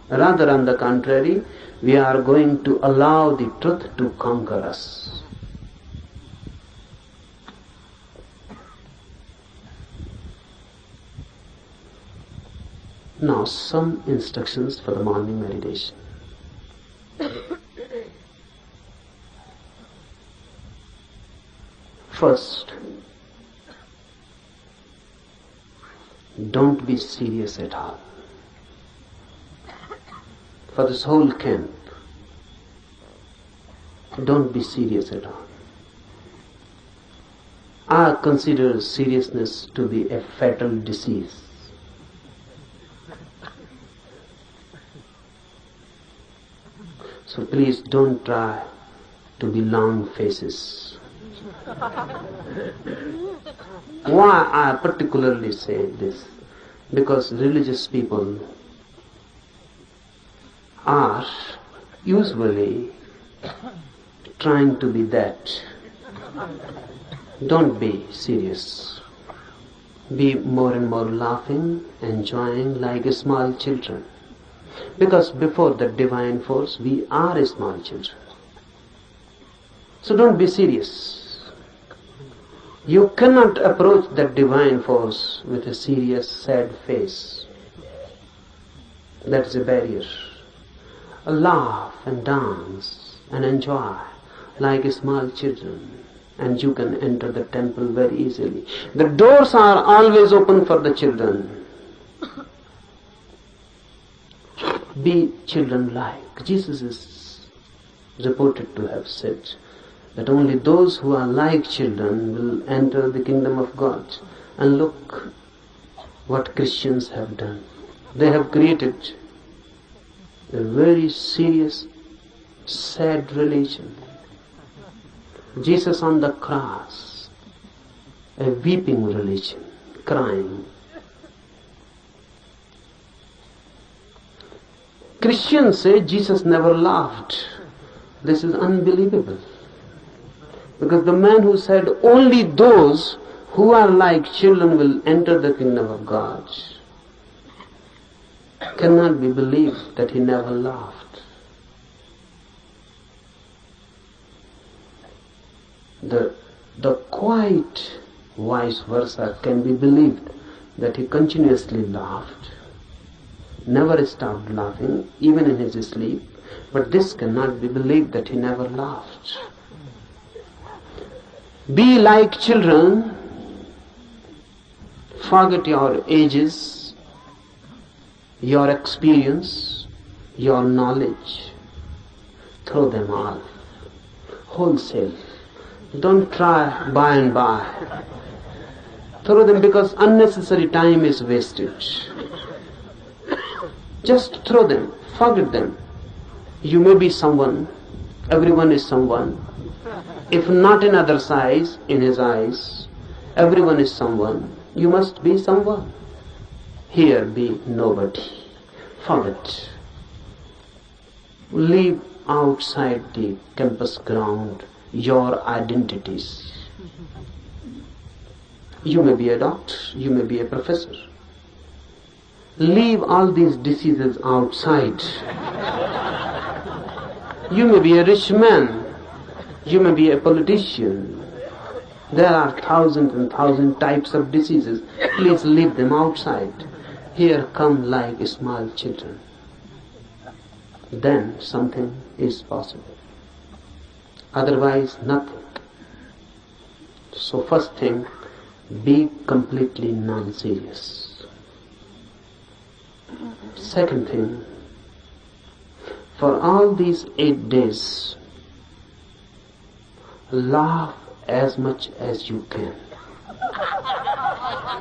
Rather, on the contrary, we are going to allow the truth to conquer us. Now, some instructions for the morning meditation. First, don't be serious at all. For this whole camp, don't be serious at all. I consider seriousness to be a fatal disease. So please don't try to be long faces. Why I particularly say this? Because religious people are usually trying to be that. Don't be serious. Be more and more laughing, enjoying like small children. Because before the divine force, we are small children. So don't be serious. You cannot approach that divine force with a serious, sad face. That's a barrier. Laugh and dance and enjoy like small children, and you can enter the temple very easily. The doors are always open for the children. Be children-like. Jesus is reported to have said that only those who are like children will enter the kingdom of God. And look what Christians have done. They have created a very serious, sad religion. Jesus on the cross, a weeping religion, crying. Christians say Jesus never laughed. This is unbelievable. Because the man who said only those who are like children will enter the kingdom of God cannot be believed that he never laughed. The quite vice versa can be believed, that he continuously laughed, never stopped laughing, even in his sleep. But this cannot be believed, that he never laughed. Be like children, forget your ages, your experience, your knowledge, throw them all, wholesale. Don't try by and by. Throw them, because unnecessary time is wasted. Just throw them, forget them. You may be someone, everyone is someone. If not in others' eyes, in his eyes, everyone is someone. You must be someone. Here be nobody. Forget. Leave outside the campus ground your identities. You may be a doctor, you may be a professor. Leave all these diseases outside. You may be a rich man, you may be a politician. There are thousands and thousands types of diseases. Please leave them outside. Here come like small children. Then something is possible. Otherwise, nothing. So first thing, be completely non-serious. Second thing, for all these 8 days, laugh as much as you can.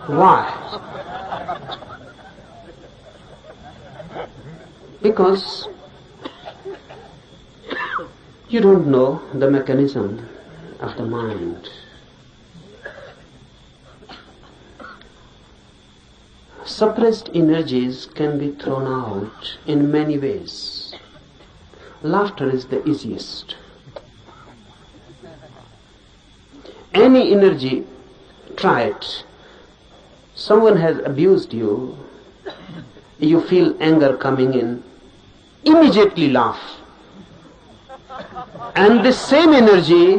Why? Because you don't know the mechanism of the mind. Suppressed energies can be thrown out in many ways. Laughter is the easiest. Any energy, try it. Someone has abused you, you feel anger coming in, immediately laugh. And the same energy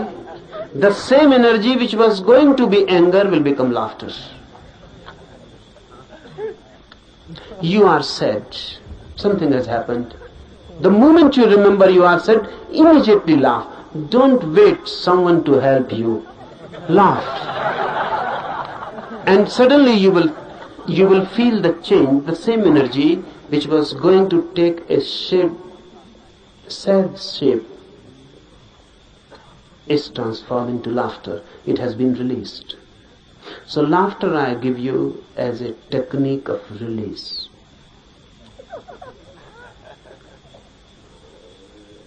which was going to be anger will become laughter. You are sad. Something has happened. The moment you remember you are sad, immediately laugh. Don't wait someone to help you. Laugh. And suddenly you will feel the change, the same energy which was going to take a shape, sad shape, is transformed into laughter. It has been released. So laughter I give you as a technique of release.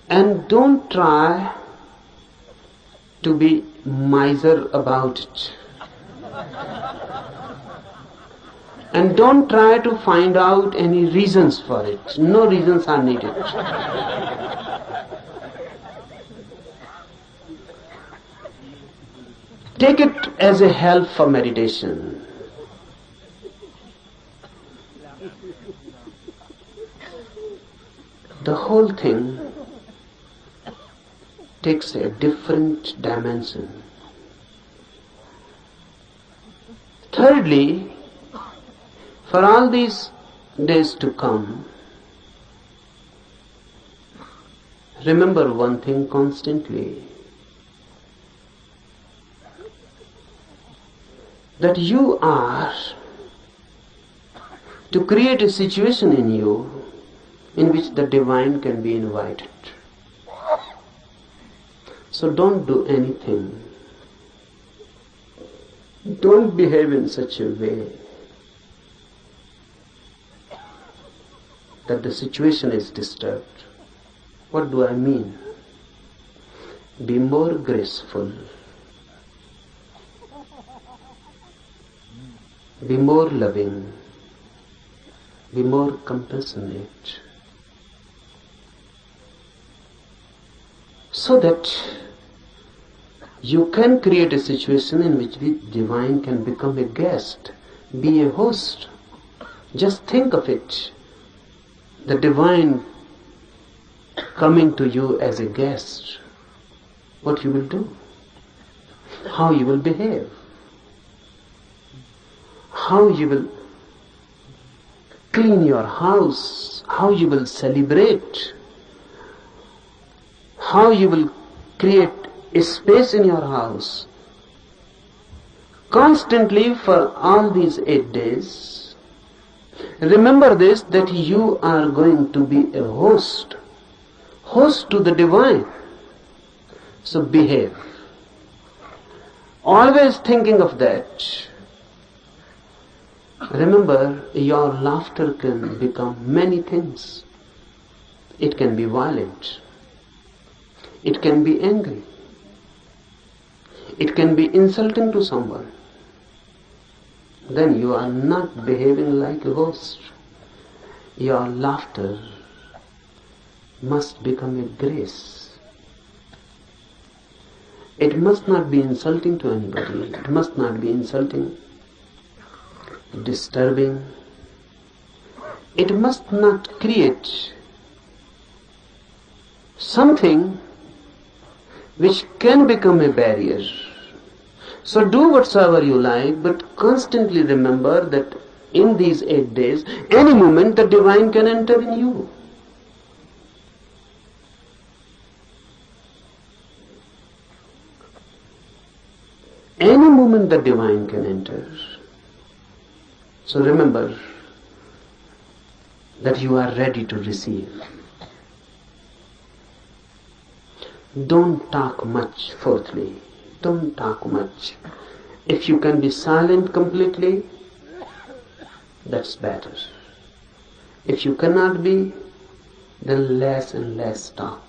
And don't try to be miser about it. And don't try to find out any reasons for it. No reasons are needed. Take it as a help for meditation. The whole thing takes a different dimension. Thirdly, for all these days to come, remember one thing constantly, that you are to create a situation in you in which the divine can be invited. So don't do anything. Don't behave in such a way that the situation is disturbed. What do I mean? Be more graceful. Be more loving. Be more compassionate. So that you can create a situation in which the divine can become a guest, be a host. Just think of it. The divine coming to you as a guest. What you will do? How you will behave? How you will clean your house? How you will celebrate? How you will create a space in your house? Constantly for all these 8 days, remember this, that you are going to be a host to the divine. So behave. Always thinking of that. Remember, your laughter can become many things. It can be violent. It can be angry. It can be insulting to someone. Then you are not behaving like a host. Your laughter must become a grace. It must not be insulting to anybody. It must not be insulting, disturbing. It must not create something which can become a barrier. So do whatsoever you like, but constantly remember that in these 8 days, any moment the divine can enter in you. Any moment the divine can enter. So remember that you are ready to receive. Don't talk much, fourthly. Don't talk much. If you can be silent completely, that's better. If you cannot be, then less and less talk.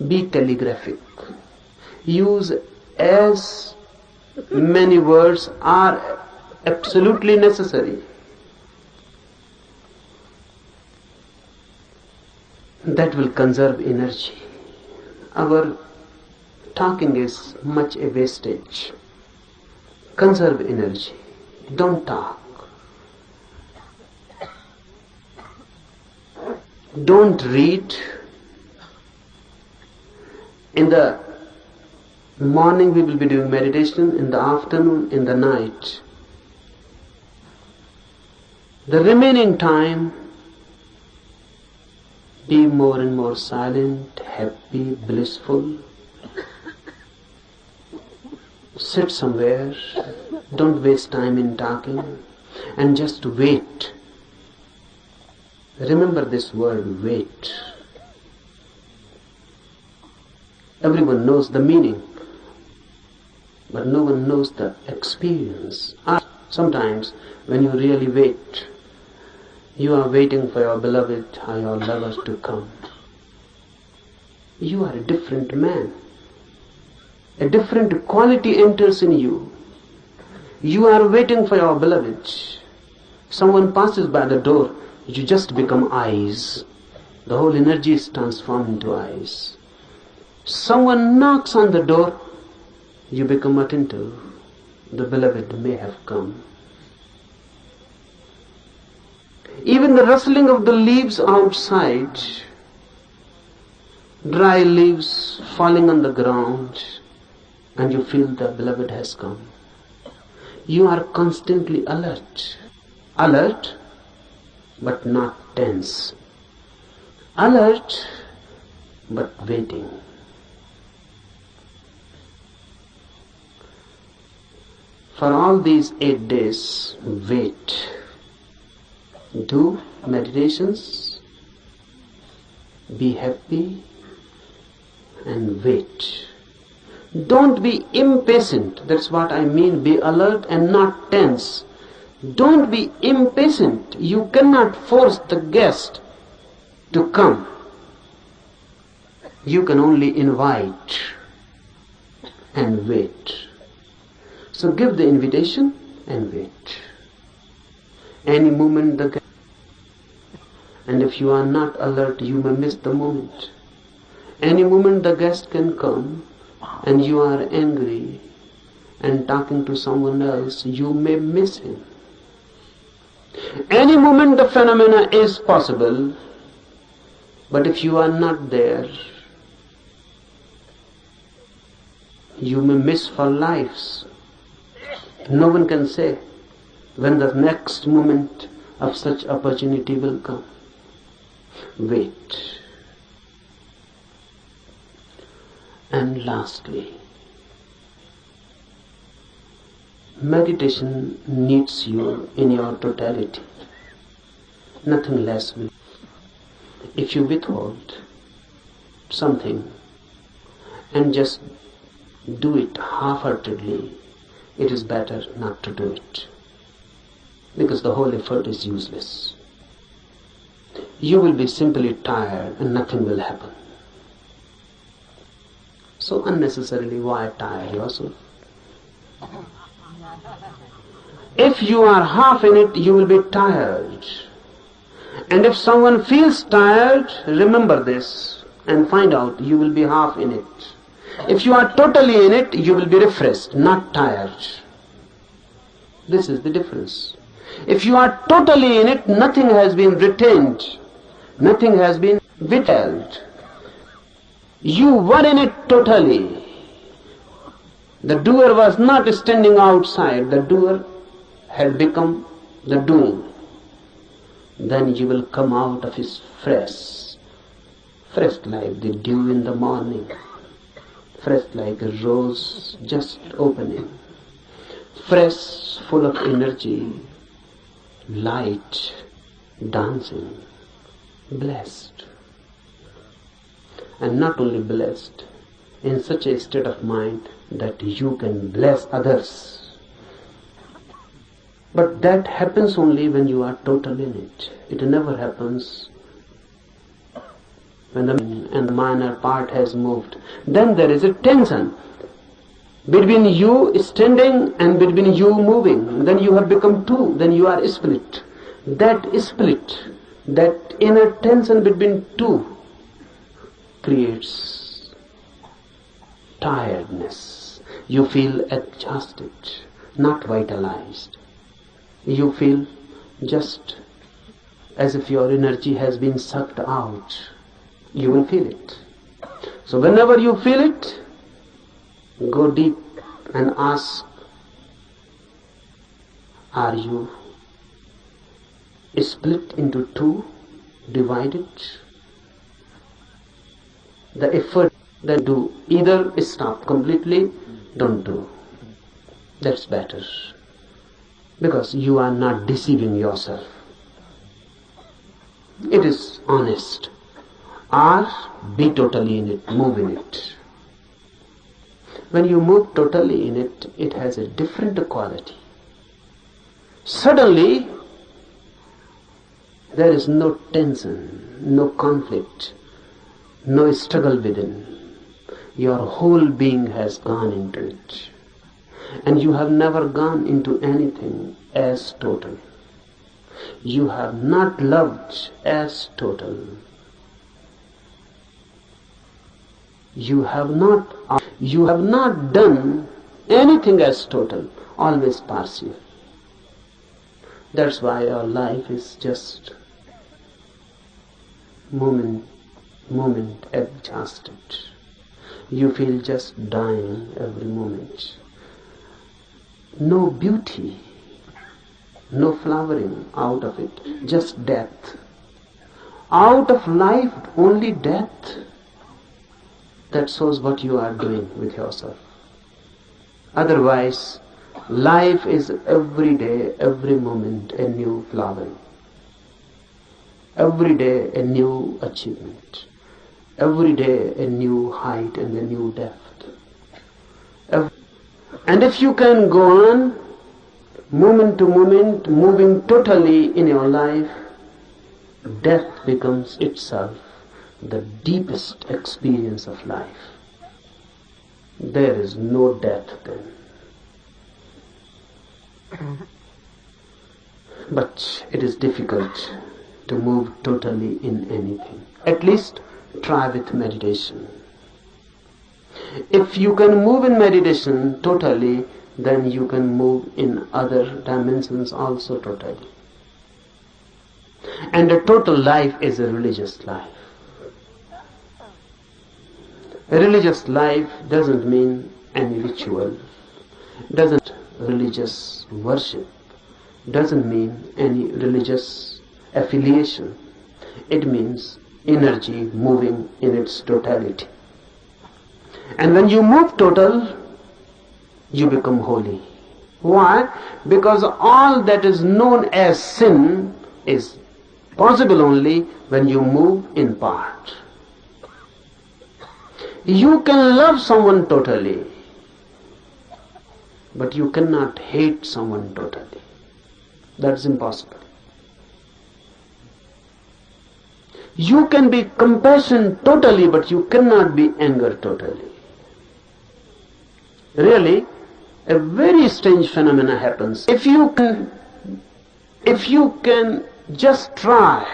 Be telegraphic. Use as many words are absolutely necessary. That will conserve energy. Our talking is much a wastage. Conserve energy. Don't talk. Don't read. In the morning we will be doing meditation, in the afternoon, in the night. The remaining time, be more and more silent, happy, blissful. Sit somewhere, don't waste time in talking, and just wait. Remember this word, wait. Everyone knows the meaning, but no one knows the experience. Sometimes when you really wait, you are waiting for your beloved or your lover to come. You are a different man. A different quality enters in you. You are waiting for your beloved. Someone passes by the door, you just become eyes. The whole energy is transformed into eyes. Someone knocks on the door, you become attentive. The beloved may have come. Even the rustling of the leaves outside, dry leaves falling on the ground, and you feel the beloved has come. You are constantly alert. Alert, but not tense. Alert, but waiting. For all these 8 days, wait. Do meditations, be happy, and wait. Don't be impatient. That's what I mean. Be alert and not tense. Don't be impatient. You cannot force the guest to come. You can only invite and wait. So give the invitation and wait. Any moment the guest, and if you are not alert, you may miss the moment. Any moment the guest can come, and you are angry and talking to someone else, you may miss him. Any moment the phenomena is possible, but if you are not there, you may miss for lives. No one can say when the next moment of such opportunity will come. Wait. And lastly, meditation needs you in your totality, nothing less. If you withhold something and just do it half-heartedly, it is better not to do it, because the whole effort is useless. You will be simply tired and nothing will happen. So unnecessarily, why tire yourself? If you are half in it, you will be tired. And if someone feels tired, remember this and find out you will be half in it. If you are totally in it, you will be refreshed, not tired. This is the difference. If you are totally in it, nothing has been retained, nothing has been withheld. You were in it totally. The doer was not standing outside, the doer had become the doing. Then you will come out of his fresh like the dew in the morning, fresh like a rose just opening, fresh, full of energy, light, dancing, blessed. And not only blessed, in such a state of mind that you can bless others. But that happens only when you are total in it. It never happens when the minor part has moved. Then there is a tension between you standing and between you moving. Then you have become two. Then you are split. That split, that inner tension between two, creates tiredness. You feel exhausted, not vitalized. You feel just as if your energy has been sucked out. You will feel it. So whenever you feel it, go deep and ask, are you split into two, divided? The effort that do, either stop completely, don't do. That's better. Because you are not deceiving yourself. It is honest. Or be totally in it, move in it. When you move totally in it, it has a different quality. Suddenly, there is no tension, no conflict, no struggle within. Your whole being has gone into it. And you have never gone into anything as total. You have not loved as total. You have not done anything as total, always partial. That's why your life is just moment adjusted. You feel just dying every moment. No beauty, no flowering out of it, just death. Out of life, only death. That shows what you are doing with yourself. Otherwise, life is every day, every moment a new flowering. Every day a new achievement. Every day a new height and a new depth. And if you can go on, moment to moment, moving totally in your life, death becomes itself the deepest experience of life. There is no death then. But it is difficult to move totally in anything. At least try with meditation. If you can move in meditation totally, then you can move in other dimensions also totally. And a total life is a religious life. A religious life doesn't mean any ritual, doesn't religious worship, doesn't mean any religious affiliation. It means energy moving in its totality. And when you move total, you become holy. Why? Because all that is known as sin is possible only when you move in part. You can love someone totally, but you cannot hate someone totally. That's impossible. You can be compassion totally, but you cannot be anger totally. Really, a very strange phenomena happens. If you can just try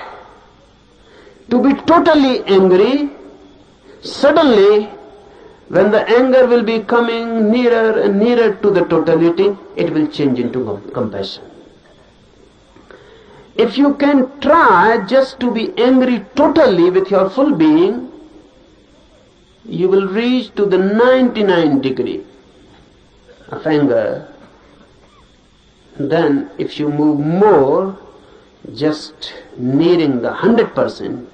to be totally angry, suddenly when the anger will be coming nearer and nearer to the totality, it will change into compassion. If you can try just to be angry totally with your full being, you will reach to the 99 degree of anger. Then if you move more, just nearing the 100%,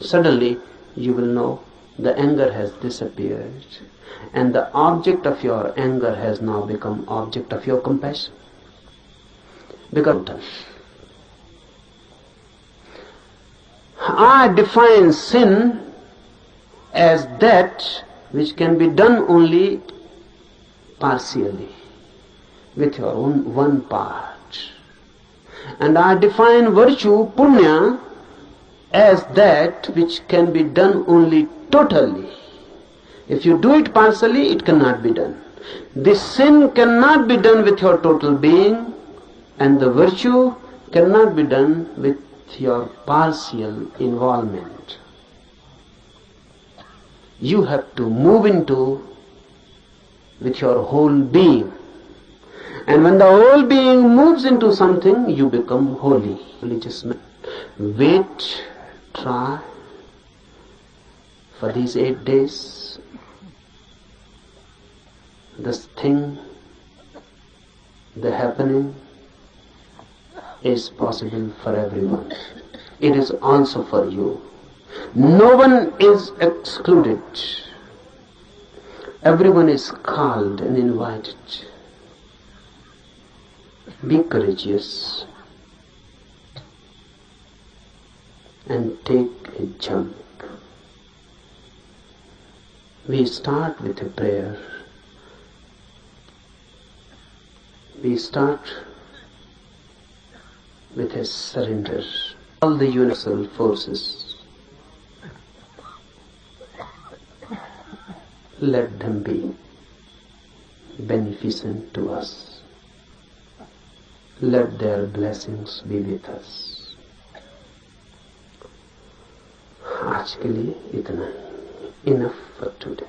suddenly you will know the anger has disappeared and the object of your anger has now become object of your compassion. Because I define sin as that which can be done only partially, with your own one part. And I define virtue, punya, as that which can be done only totally. If you do it partially, it cannot be done. This sin cannot be done with your total being, and the virtue cannot be done with your partial involvement. You have to move into with your whole being. And when the whole being moves into something, you become holy. Religious man. Wait, try, For these 8 days, this thing, the happening, is possible for everyone. It is also for you. No one is excluded. Everyone is called and invited. Be courageous and take a jump. We start with a prayer. We start with a surrender. All the universal forces, let them be beneficent to us. Let their blessings be with us. आज के लिए इतना, enough for today.